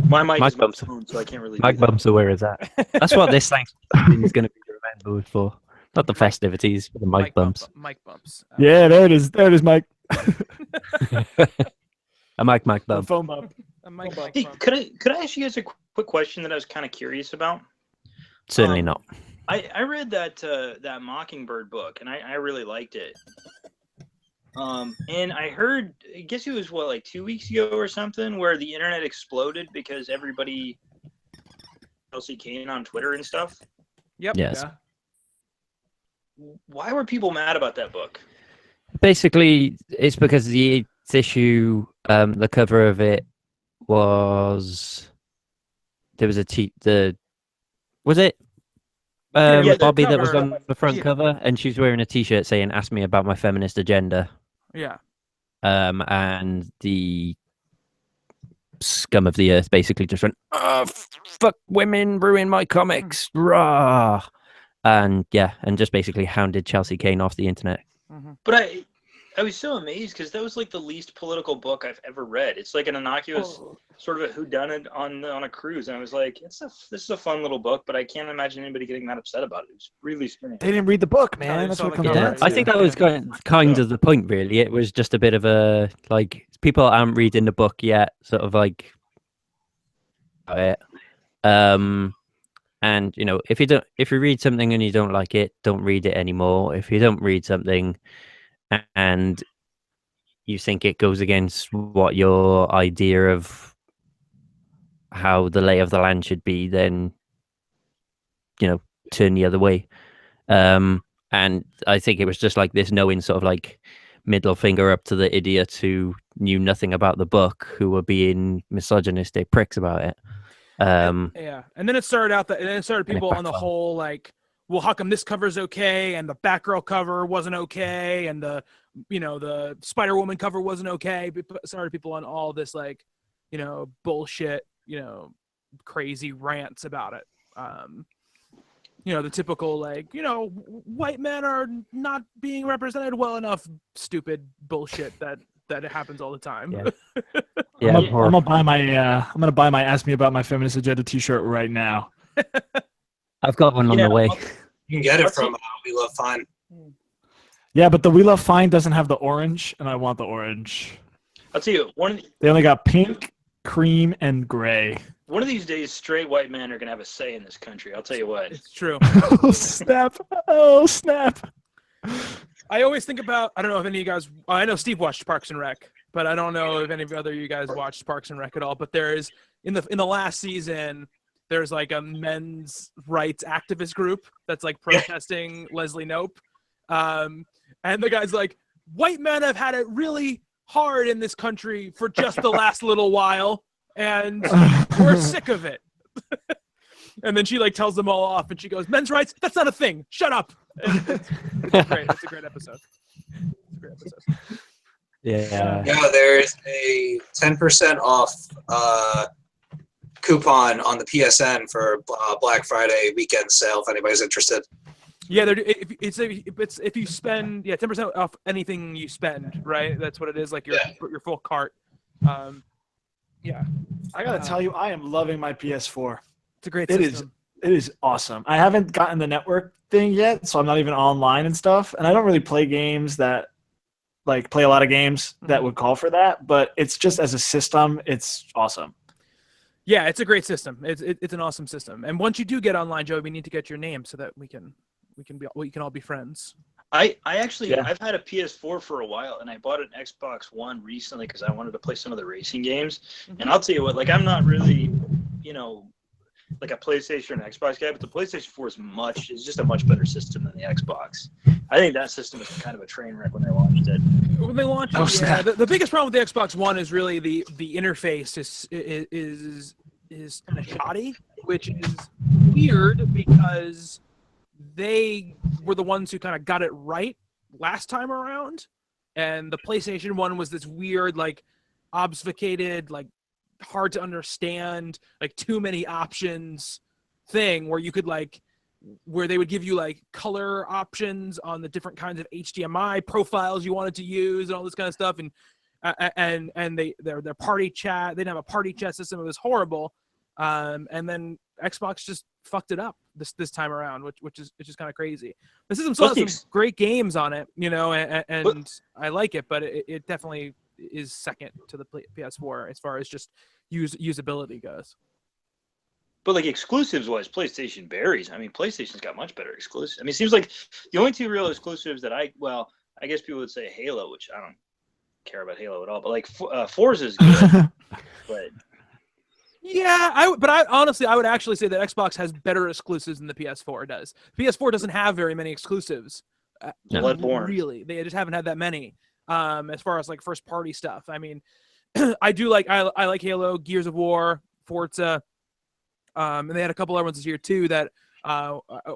My mic Mic is my bumps. phone, so I can't really. Mike do that. Bumps are where is that? That's what this Thanksgiving is going to be remembered for. Not the festivities, but the mic bumps. Mic bumps. Yeah, there it is. There it is, Mike. A mic bump. Phone bump. A mic Hey, bump. could I ask you guys a quick question that I was kind of curious about? Certainly Um, not. I read that Mockingbird book, and I really liked it. And I heard, I guess it was like 2 weeks ago or something, where the internet exploded because everybody Chelsea Kane on Twitter and stuff. Yep. Yes. Yeah. Why were people mad about that book? Basically, it's because the 8th issue, the cover of it was there was was it Yeah, the Bobby that was cover. on the front Yeah. cover, and she's wearing a T-shirt saying "Ask me about my feminist agenda." Yeah. And the scum of the earth basically just went, "Oh, fuck women, ruin my comics, rah!" And yeah, and just basically hounded Chelsea Kane off the internet. Mm-hmm. But I was so amazed because that was like the least political book I've ever read. It's like an innocuous sort of a whodunit on a cruise, and I was like, this is a fun little book, but I can't imagine anybody getting that upset about it. It was really strange. They didn't read the book, No, man. they That's saw what it the comes cover. down Yeah, to. I think that was kind of the point, really. It was just a bit of a like people aren't reading the book yet, sort of like it. And you know, if you read something and you don't like it, don't read it anymore. If you don't read something and you think it goes against what your idea of how the lay of the land should be, then you know, turn the other way. And I think it was just like this knowing sort of like middle finger up to the idiots who knew nothing about the book, who were being misogynistic pricks about it. Yeah, and then it started out and then it started And it people on the backfired. whole like, well, how come this cover's okay and the Batgirl cover wasn't okay and the Spider-Woman cover wasn't okay? Started people on all this like, bullshit, crazy rants about it. The typical like, white men are not being represented well enough. Stupid bullshit that happens all the time. Yeah. Yeah, I'm gonna buy my "Ask Me About My Feminist Agenda" T-shirt right now. I've got one on the way. You can get it What's from it? We Love Fine. Yeah, but the We Love Fine doesn't have the orange, and I want the orange. I'll tell you, They only got pink, cream, and gray. one of these days, straight white men are gonna have a say in this country. I'll tell you what. It's true. Oh snap! Oh snap! I always think about, I don't know if any of you guys, I know Steve watched Parks and Rec, but I don't know if any of you guys watched Parks and Rec at all, but there is, in the last season, there's like a men's rights activist group that's like protesting Leslie Knope. And the guy's like, white men have had it really hard in this country for just the last little while, and we're sick of it. And then she like tells them all off, and she goes, "Men's rights? That's not a thing. Shut up." It's great. It's a great episode. Yeah. Yeah, there's a 10% off coupon on the PSN for Black Friday weekend sale if anybody's interested. Yeah, if you spend 10% off anything you spend, right? That's what it is. Like your full cart. Yeah, I gotta tell you, I am loving my PS4. It's a great It system. is awesome. I haven't gotten the network thing yet, so I'm not even online and stuff. And I don't really play games that play a lot of games that would call for that. But it's just as a system, it's awesome. Yeah, it's a great system. It's an awesome system. And once you do get online, Joey, we need to get your name so that we can all be friends. I've had a PS4 for a while, and I bought an Xbox One recently because I wanted to play some of the racing games. Mm-hmm. And I'll tell you what, like, I'm not really, like a PlayStation and Xbox guy, but the PlayStation 4 is just a much better system than the Xbox. I think that system was kind of a train wreck when they launched it. When they launched it, the biggest problem with the Xbox One is really the interface is kind of shoddy, which is weird because they were the ones who kind of got it right last time around, and the PlayStation 1 was this weird, like, obfuscated, like, hard to understand, like, too many options thing where you could, like, where they would give you, like, color options on the different kinds of HDMI profiles you wanted to use and all this kind of stuff, and their party chat, they didn't have a party chat system. It was horrible. And then Xbox just fucked it up this time around, which is kind of crazy. The system still has some great games on it, and I like it, but it definitely is second to the PS4 as far as just usability goes. But, like, exclusives wise, PlayStation berries. I mean, PlayStation's got much better exclusives. I mean, it seems like the only two real exclusives that I guess people would say Halo, which I don't care about Halo at all, but, like, Forza's good. But yeah, I would actually say that Xbox has better exclusives than the PS4 does. PS4 doesn't have very many exclusives. Bloodborne. Really, they just haven't had that many. As far as, like, first party stuff. I mean, I like Halo, Gears of War, Forza, and they had a couple other ones this year too that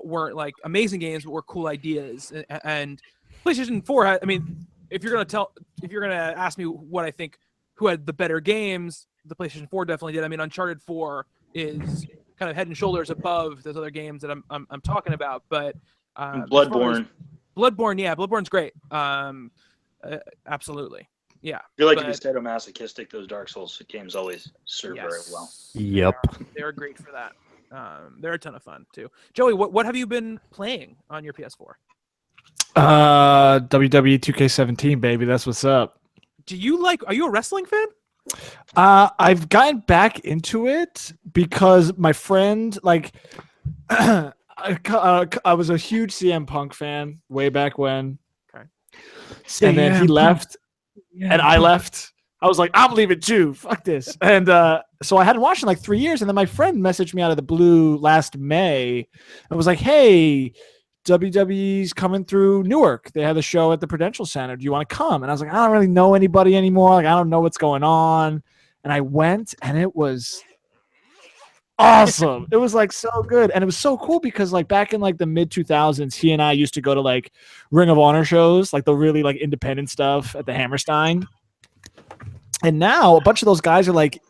weren't, like, amazing games, but were cool ideas. And PlayStation 4 I mean, if you're gonna ask me what I think who had the better games, the PlayStation 4 definitely did. I mean, Uncharted 4 is kind of head and shoulders above those other games that I'm talking about. But Bloodborne, yeah, Bloodborne's great. Absolutely, yeah. I feel like to be sadomasochistic, those Dark Souls games always serve very well. Yep, they're great for that. They're a ton of fun too. Joey, what have you been playing on your PS4? WWE 2K17, baby. That's what's up. Are you a wrestling fan? I've gotten back into it because my friend, like, I was a huge CM Punk fan way back when. Okay. And then he left, and I left. I was like, I'm leaving too. Fuck this. And so I hadn't watched in like 3 years. And then my friend messaged me out of the blue last May and was like, hey, WWE's coming through Newark. They had a show at the Prudential Center. Do you want to come? And I was like, I don't really know anybody anymore. Like, I don't know what's going on. And I went, and it was awesome. It was, like, so good. And it was so cool because, like, back in, like, the mid 2000s, he and I used to go to, like, Ring of Honor shows, like the really, like, independent stuff at the Hammerstein. And now a bunch of those guys are, like,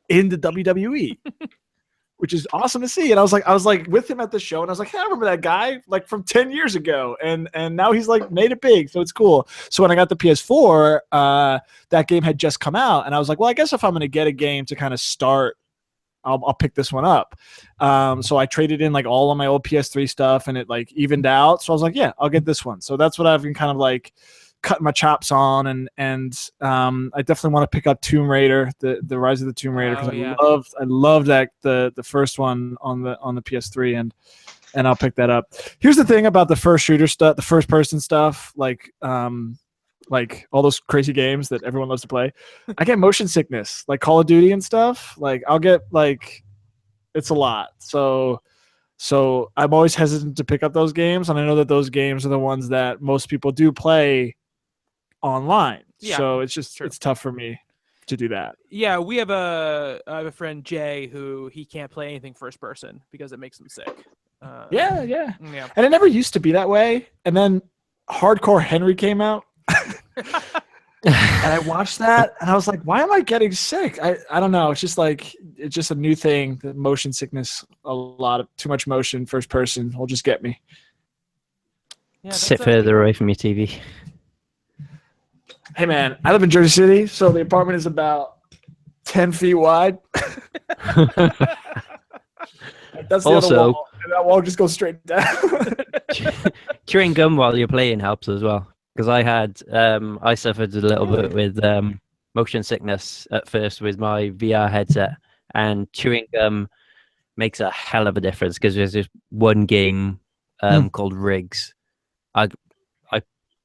in the WWE. Which is awesome to see. And I was like with him at the show, and I was like, hey, I remember that guy, like, from 10 years ago. And now he's, like, made it big. So it's cool. So when I got the PS4, that game had just come out, and I was like, well, I guess if I'm going to get a game to kind of start, I'll pick this one up. So I traded in, like, all of my old PS3 stuff, and it, like, evened out. So I was like, yeah, I'll get this one. So that's what I've been kind of, like, cutting my chops on, and I definitely want to pick up Tomb Raider, the Rise of the Tomb Raider, because I loved that the first one on the PS3, and I'll pick that up. Here's the thing about the first shooter stuff, the first person stuff, like all those crazy games that everyone loves to play. I get motion sickness, like Call of Duty and stuff. Like, I'll get, like, it's a lot. So I'm always hesitant to pick up those games, and I know that those games are the ones that most people do play online. Yeah, so it's just it's tough for me to do that. Yeah, I have a friend, Jay, who he can't play anything first person because it makes him sick. Yeah. And it never used to be that way. And then Hardcore Henry came out. And I watched that, and I was like, why am I getting sick? I don't know. It's just a new thing. The motion sickness, too much motion, first person will just get me. Yeah, sit further away from your TV. Hey, man, I live in Jersey City, so the apartment is about 10 feet wide. That's the Also- other wall, and that wall just goes straight down. Chewing gum while you're playing helps as well. Because I suffered a little bit with motion sickness at first with my VR headset, and chewing gum makes a hell of a difference. Because there's this one game called Rigs. I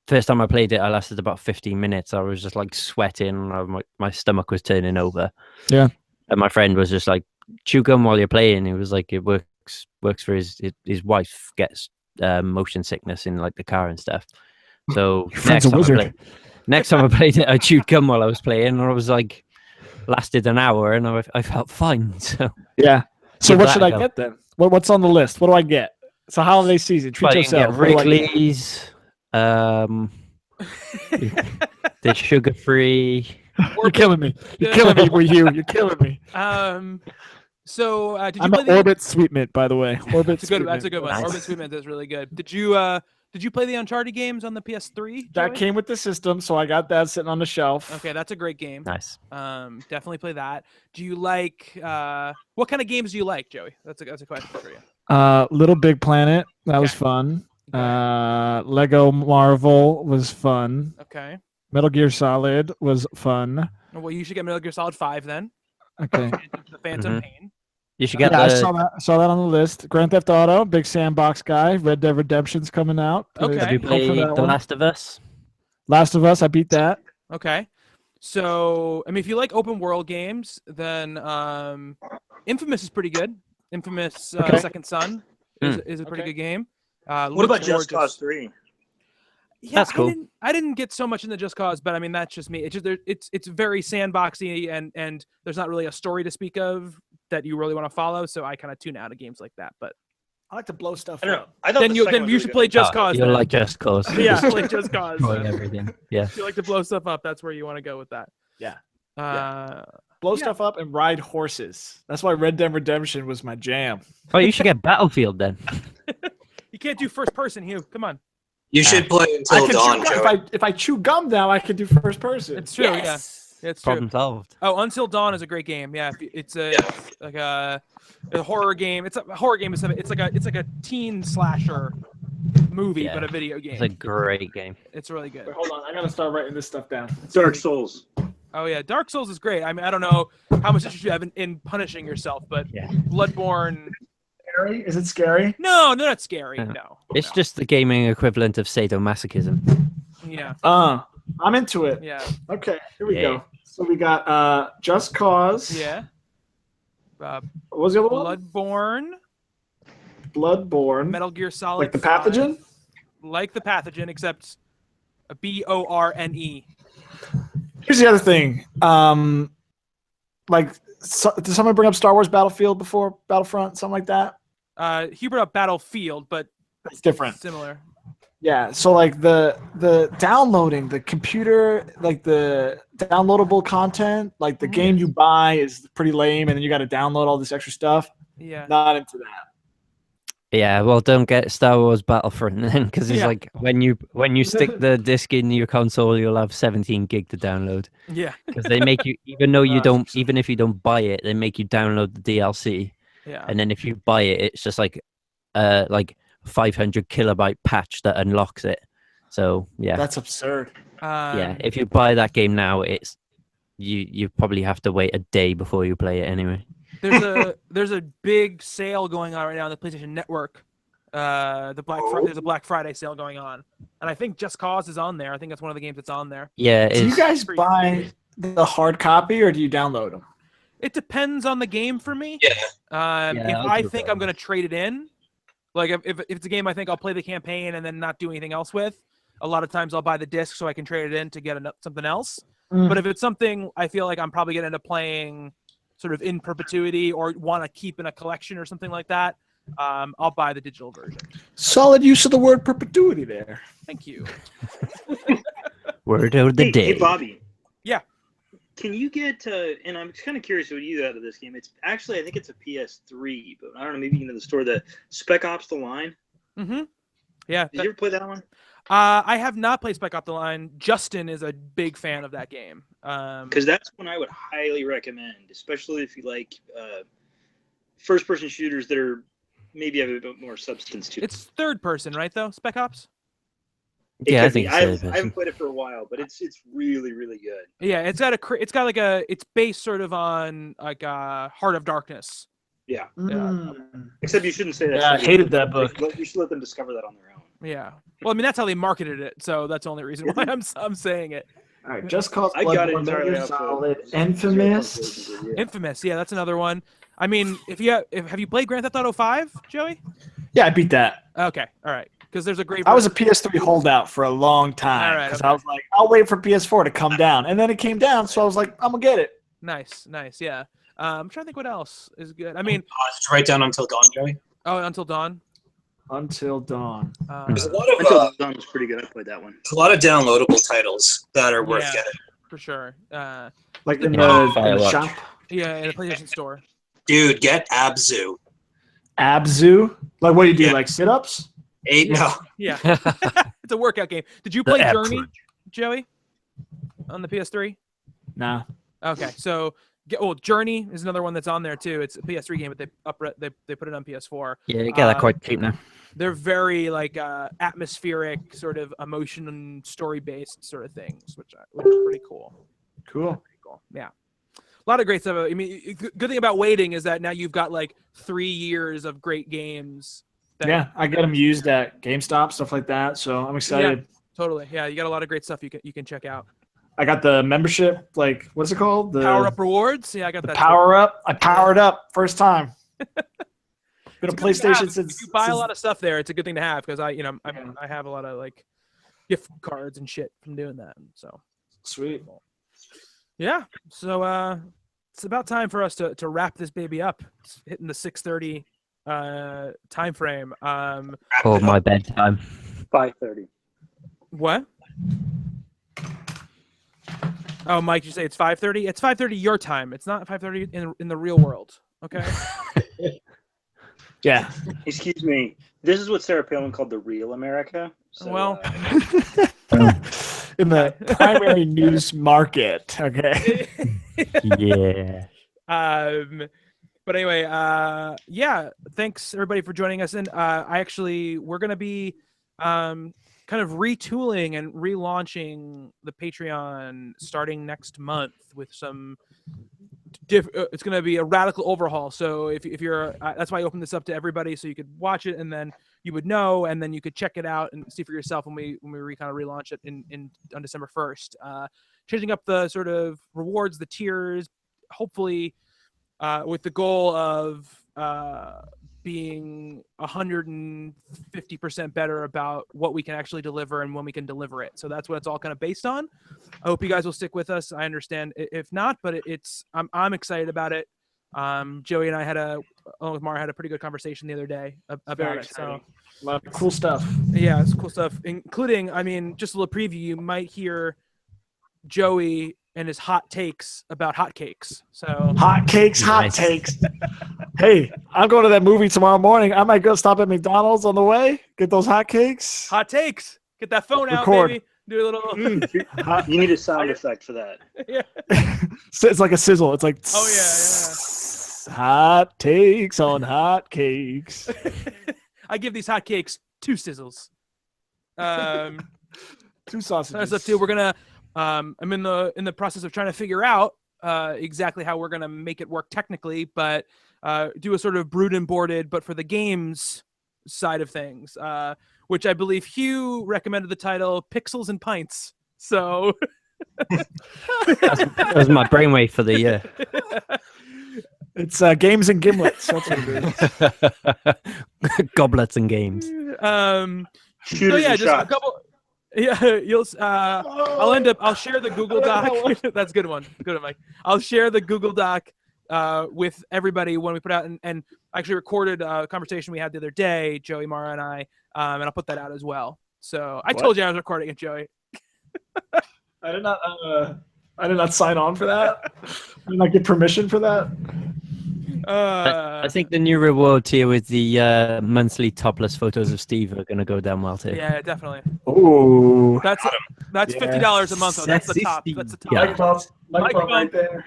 first time I played it, I lasted about 15 minutes. I was just like sweating. My stomach was turning over. Yeah. And my friend was just like, chew gum while you're playing. He was like, it works for his wife gets motion sickness in like the car and stuff. So friend's a wizard. next time I played it, I chewed gum while I was playing, and I was like, lasted an hour, and I felt fine. So Yeah. So Give what that should a I go. get then? What's on the list? What do I get? It's a holiday season. Treat well, you can get yourself. What do I get? Wrigley's, the sugar-free. You're killing me. You're killing me, with you. You're killing me. So did you I'm play an the Orbit Sweet Mint, by the way. Orbit That's a good. Sweet That's a Mint. good one. Nice. Orbit Sweet Mint is really good. Did you play the Uncharted games on the PS3? That Joey? came with the system, so I got that sitting on the shelf. Okay, that's a great game. Nice. Definitely play that. Do you like what kind of games do you like, Joey? That's a question for you. Little Big Planet. That was Okay. fun. Okay. Lego Marvel was fun. Okay. Metal Gear Solid was fun. Well, you should get Metal Gear Solid 5 then. Okay. The Phantom Mhm. Pain. You should get Yeah, I the. saw that on the list. Grand Theft Auto, big sandbox guy. Red Dead Redemption's coming out. Okay. Have you Go for played that The one. Last of Us? Last of Us, I beat that. Okay. So, I mean, if you like open world games, then Infamous is pretty good. Infamous Okay. Second Son is a pretty Okay. good game. What looks about Just gorgeous. Cause 3? Yeah, That's cool. I didn't get so much in the Just Cause, but I mean that's just me. It's just it's very sandboxy and there's not really a story to speak of that you really want to follow. So I kind of tune out of games like that. But I like to blow stuff I don't know. up. I thought then the you second was you really should good. play Just Cause. You're then. like Just Cause. Yeah, play Just Cause. Destroy then. everything. Yeah. If you like to blow stuff up, that's where you want to go with that. Yeah. Yeah. Blow stuff up and ride horses. That's why Red Dead Redemption was my jam. Oh, you should get Battlefield then. You can't do first person, Hugh. Come on. You should play I Until can Dawn, chew Joey. gum. If I chew gum now, I can do first person. It's true. Yes. Yeah, it's true. Problem solved. Oh, Until Dawn is a great game. Yeah, it's like a horror game. It's a horror game. It's like a teen slasher movie, Yeah. but a video game. It's a great game. It's really good. Wait, hold on. I gotta start writing this stuff down. Dark Souls. Oh yeah, Dark Souls is great. I mean, I don't know how much interest you have in punishing yourself, but Yeah. Bloodborne. Scary? Is it scary? No, not scary. Yeah. No. It's no. just the gaming equivalent of sadomasochism. Yeah. I'm into it. Yeah. Okay, here we Yeah. go. So we got Just Cause. Yeah. What was the other one? Bloodborne, Bloodborne. Metal Gear Solid. Like the 5, pathogen? Like the pathogen, except a BORNE. Here's the other thing. Did someone bring up Star Wars Battlefield before? Battlefront? Something like that? He brought up Battlefield, but It's different. similar. Yeah, so like the downloading, the computer, like the downloadable content, like the game you buy is pretty lame, and then you got to download all this extra stuff. Yeah. Not into that. Yeah, well, don't get Star Wars Battlefront then, because it's Yeah. like when you stick the disc in your console, you'll have 17 gig to download. Yeah. Because they make you, even if you don't buy it, they make you download the DLC, Yeah. and then if you buy it, it's just like 500 kilobyte patch that unlocks it. So yeah, That's absurd. yeah. If you buy that game now, it's you probably have to wait a day before you play it anyway. There's a big sale going on right now on the PlayStation Network. There's a Black Friday sale going on, and I think Just Cause is on there. I think that's one of the games that's on there. Yeah, Do you it's, guys buy the hard copy or do you download them? It depends on the game for me. Yeah. If I'll I do think both. I'm gonna trade it in, like if it's a game I think I'll play the campaign and then not do anything else with, a lot of times I'll buy the disc so I can trade it in to get something else. But if it's something I feel like I'm probably gonna end up playing sort of in perpetuity or want to keep in a collection or something like that, I'll buy the digital version. Solid use of the word perpetuity there. Thank you. word of the Hey, day. hey, Bobby. Yeah. Can you get, and I'm just kind of curious what you got out of this game. It's actually, I think it's a PS3, but I don't know, maybe you can know the store, the Spec Ops the Line. Mm-hmm. Yeah. Did you ever play that one? I have not played Spec Ops the Line. Justin is a big fan of that game. Because that's one I would highly recommend, especially if you like first-person shooters that are maybe have a bit more substance to it. It's third person, right? Though Spec Ops. It Yeah, I could think be. it's I haven't played it for a while, but it's really, really good. Yeah, it's based sort of on like Heart of Darkness. Yeah. Mm. Except you shouldn't say that. Yeah, I hated that book. You should let them discover that on their own. Yeah. Well, I mean that's how they marketed it, so that's the only reason why I'm saying it. All right, Just Cause I got it Bloodborne, entirely Metal Gear out for Solid, 0.8 Infamous. versions, yeah. Infamous, yeah, that's another one. I mean, have you played Grand Theft Auto 5, Joey? Yeah, I beat that. Okay, all right, because there's a great. I was a PS3 holdout for a long time All right, because okay. I was like, I'll wait for PS4 to come down, and then it came down, so I was like, I'm gonna get it. Nice, yeah. I'm trying to think what else is good. I mean, Did you write down Until Dawn, Joey? Until Dawn. Until Dawn. There's a lot of Until Dawn was pretty good. I played that one. a lot of downloadable titles that are worth Yeah. getting. For sure. Like in Yeah, the Firewatch. shop. Yeah, in a PlayStation Store. Dude, get Abzu. Abzu. Like, what do you do? Yeah. Like sit-ups? No. Yeah, it's a workout game. Did you play The Journey, Emperor. Joey, on the PS3? Nah. Okay, so Journey is another one that's on there too. It's a PS3 game, but they put it on PS4. Yeah, you get that Um, quite cheap now. They're very like atmospheric, sort of emotion and story based sort of things, which is pretty cool. Cool. Pretty cool. Yeah, a lot of great stuff. I mean, good thing about waiting is that now you've got like 3 years of great games. Yeah, I get them used at GameStop, stuff like that. So I'm excited. Totally. Yeah, you got a lot of great stuff you can check out. I got the membership. Like, what's it called? The Power Up Rewards. Yeah, I got the that. Power Up. I powered up first time. Been a It's good to PlayStation have. since. If you buy a since- lot of stuff there, it's a good thing to have because I Yeah. have a lot of like gift cards and shit from doing that. So Sweet. yeah, so it's about time for us to wrap this baby up. It's hitting the 6:30 time frame. Oh, my bedtime. 5:30. What? Oh, Mike, you say it's 5:30? It's 5:30 your time. It's not 5:30 in the real world. Okay. Yeah. Excuse me. This is what Sarah Palin called the real America. So, Well, In the primary news market. Okay. Yeah. But anyway, yeah, thanks everybody for joining us. And we're going to be kind of retooling and relaunching the Patreon starting next month with some it's going to be a radical overhaul. So if you're that's why I opened this up to everybody so you could watch it and then you would know and then you could check it out and see for yourself when we kind of relaunch it on December 1st. Changing up the sort of rewards, the tiers, hopefully with the goal of being 150% better about what we can actually deliver and when we can deliver it. So that's what it's all kind of based on. I hope you guys will stick with us. I understand if not, but I'm excited about it. Joey and I along with Mara had a pretty good conversation the other day about it. So A lot of cool stuff. yeah, it's cool stuff, including, I mean, just a little preview. You might hear Joey and his hot takes about hotcakes. So Hot cakes, hot Nice. takes. Hey, I'm going to that movie tomorrow morning. I might go stop at McDonald's on the way, get those hot cakes. hot takes. Get that phone out, Record. baby. Do a little. Hot- you need a sound effect for that. Yeah. So it's like a sizzle. It's like Oh yeah, hot takes on hot cakes. yeah. I give these hot cakes 2 sizzles. 2 sausages. That's up too. We're gonna. I'm in the process of trying to figure out exactly how we're gonna make it work technically, but do a sort of brewed and boarded, but for the games side of things, which I believe Hugh recommended the title "Pixels and Pints." So That was my brainwave for the year. It's games and gimlets. That's what it is. Goblets and games. so Shooters yeah, and just a shots. couple. Yeah, I'll share the Google Doc. That's a good one. Good one, Mike. I'll share the Google Doc with everybody when we put out and actually recorded a conversation we had the other day, Joey, Mara, and I, and I'll put that out as well. So I told you I was recording it, Joey. I did not sign on for that. I did not get permission for that. I think the new reward tier with the monthly topless photos of Steve are going to go down well too. Yeah, definitely. Ooh. That's Yeah. $50 a month. Though. That's the top. Sexy That's the top. Yeah. Mike bump. Mike Mike bump right bump. there.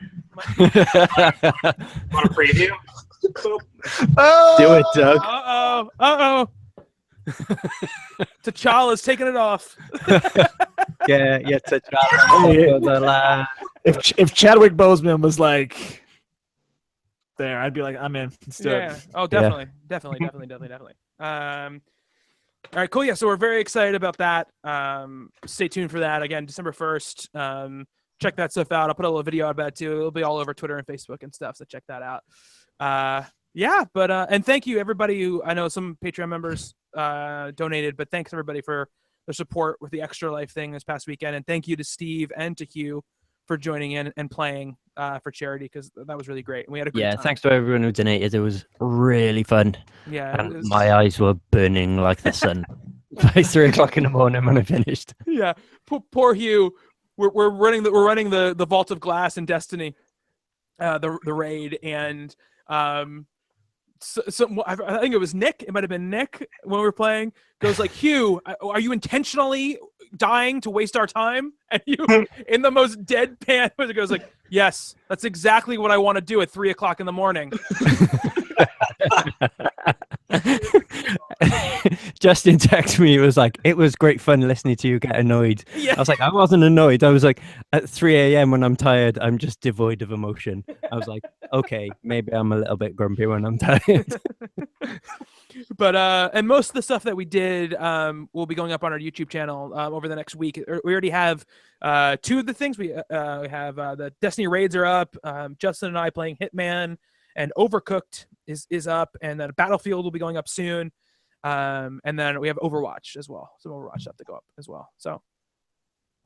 Want a preview? Do it, Doug. Uh-oh. T'Challa's taking it off. Yeah, T'Challa. If Chadwick Boseman was like there, I'd be like, I'm in. Let's do Yeah. it. Oh, definitely. Definitely. All right, cool. Yeah, so we're very excited about that. Stay tuned for that. Again, December 1st. Check that stuff out. I'll put a little video about it too. It'll be all over Twitter and Facebook and stuff, so check that out. And thank you everybody who, I know some Patreon members donated, but thanks everybody for the support with the Extra Life thing this past weekend. And thank you to Steve and to Hugh for joining in and playing for charity, because that was really great. And we had a great time. Thanks to everyone who donated. It was really fun. Yeah. And my eyes were burning like the sun by 3 o'clock in the morning when I finished. Yeah. Poor Hugh. We're running the Vault of Glass in Destiny, the raid, and I think it was Nick. It might have been Nick when we were playing. Goes like, Hugh, are you intentionally dying to waste our time? And you, in the most deadpan, it goes like, yes, that's exactly what I want to do at 3 o'clock in the morning. Justin texted me. It was like, it was great fun listening to you get annoyed. Yeah. I was like, I wasn't annoyed. I was like, at 3 a.m. when I'm tired, I'm just devoid of emotion. I was like, okay, maybe I'm a little bit grumpy when I'm tired. But and most of the stuff that we did will be going up on our YouTube channel over the next week. We already have 2 of the things. We have the Destiny raids are up. Justin and I playing Hitman, and Overcooked is up, and then Battlefield will be going up soon. And then we have Overwatch as well. Some Overwatch stuff to go up as well. So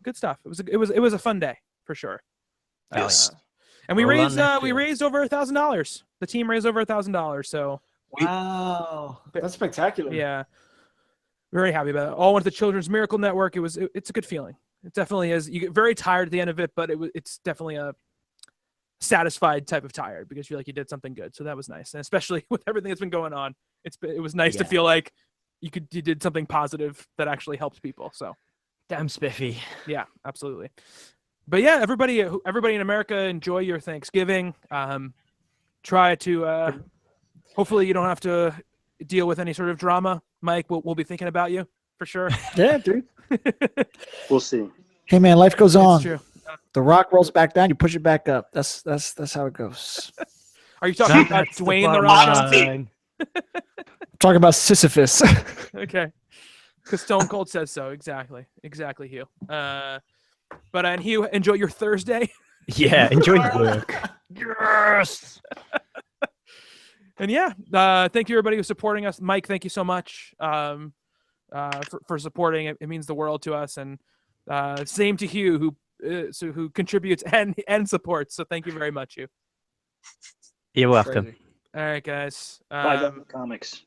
good stuff. It was a fun day for sure. Yes. And we Roll on raised next we year. raised over $1,000. The team raised over $1,000. So Wow. That's spectacular. yeah, very happy about it. All went to the Children's Miracle Network. It's a good feeling. It definitely is. You get very tired at the end of it, but it's definitely a satisfied type of tired, because you feel like you did something good. So that was nice, and especially with everything that's been going on, it was nice to feel like you did something positive that actually helped people. So Damn spiffy. yeah, absolutely. But yeah, everybody in America, enjoy your Thanksgiving. Try to hopefully you don't have to deal with any sort of drama. Mike, we'll be thinking about you for sure. Yeah, dude. We'll see. Hey man, life goes That's on. true. The rock rolls back down, you push it back up. That's how it goes. Are you talking about Dwayne the Rock Johnson? Talking about Sisyphus. Okay, because Stone Cold says so. Exactly, Hugh. And Hugh, enjoy your Thursday. Yeah, enjoy work. Yes. And yeah, thank you everybody who's supporting us. Mike, thank you so much for supporting. It means the world to us. And same to Hugh, who contributes and supports. So thank you very much, Hugh. You're welcome. Crazy. All right, guys. Bye, comics.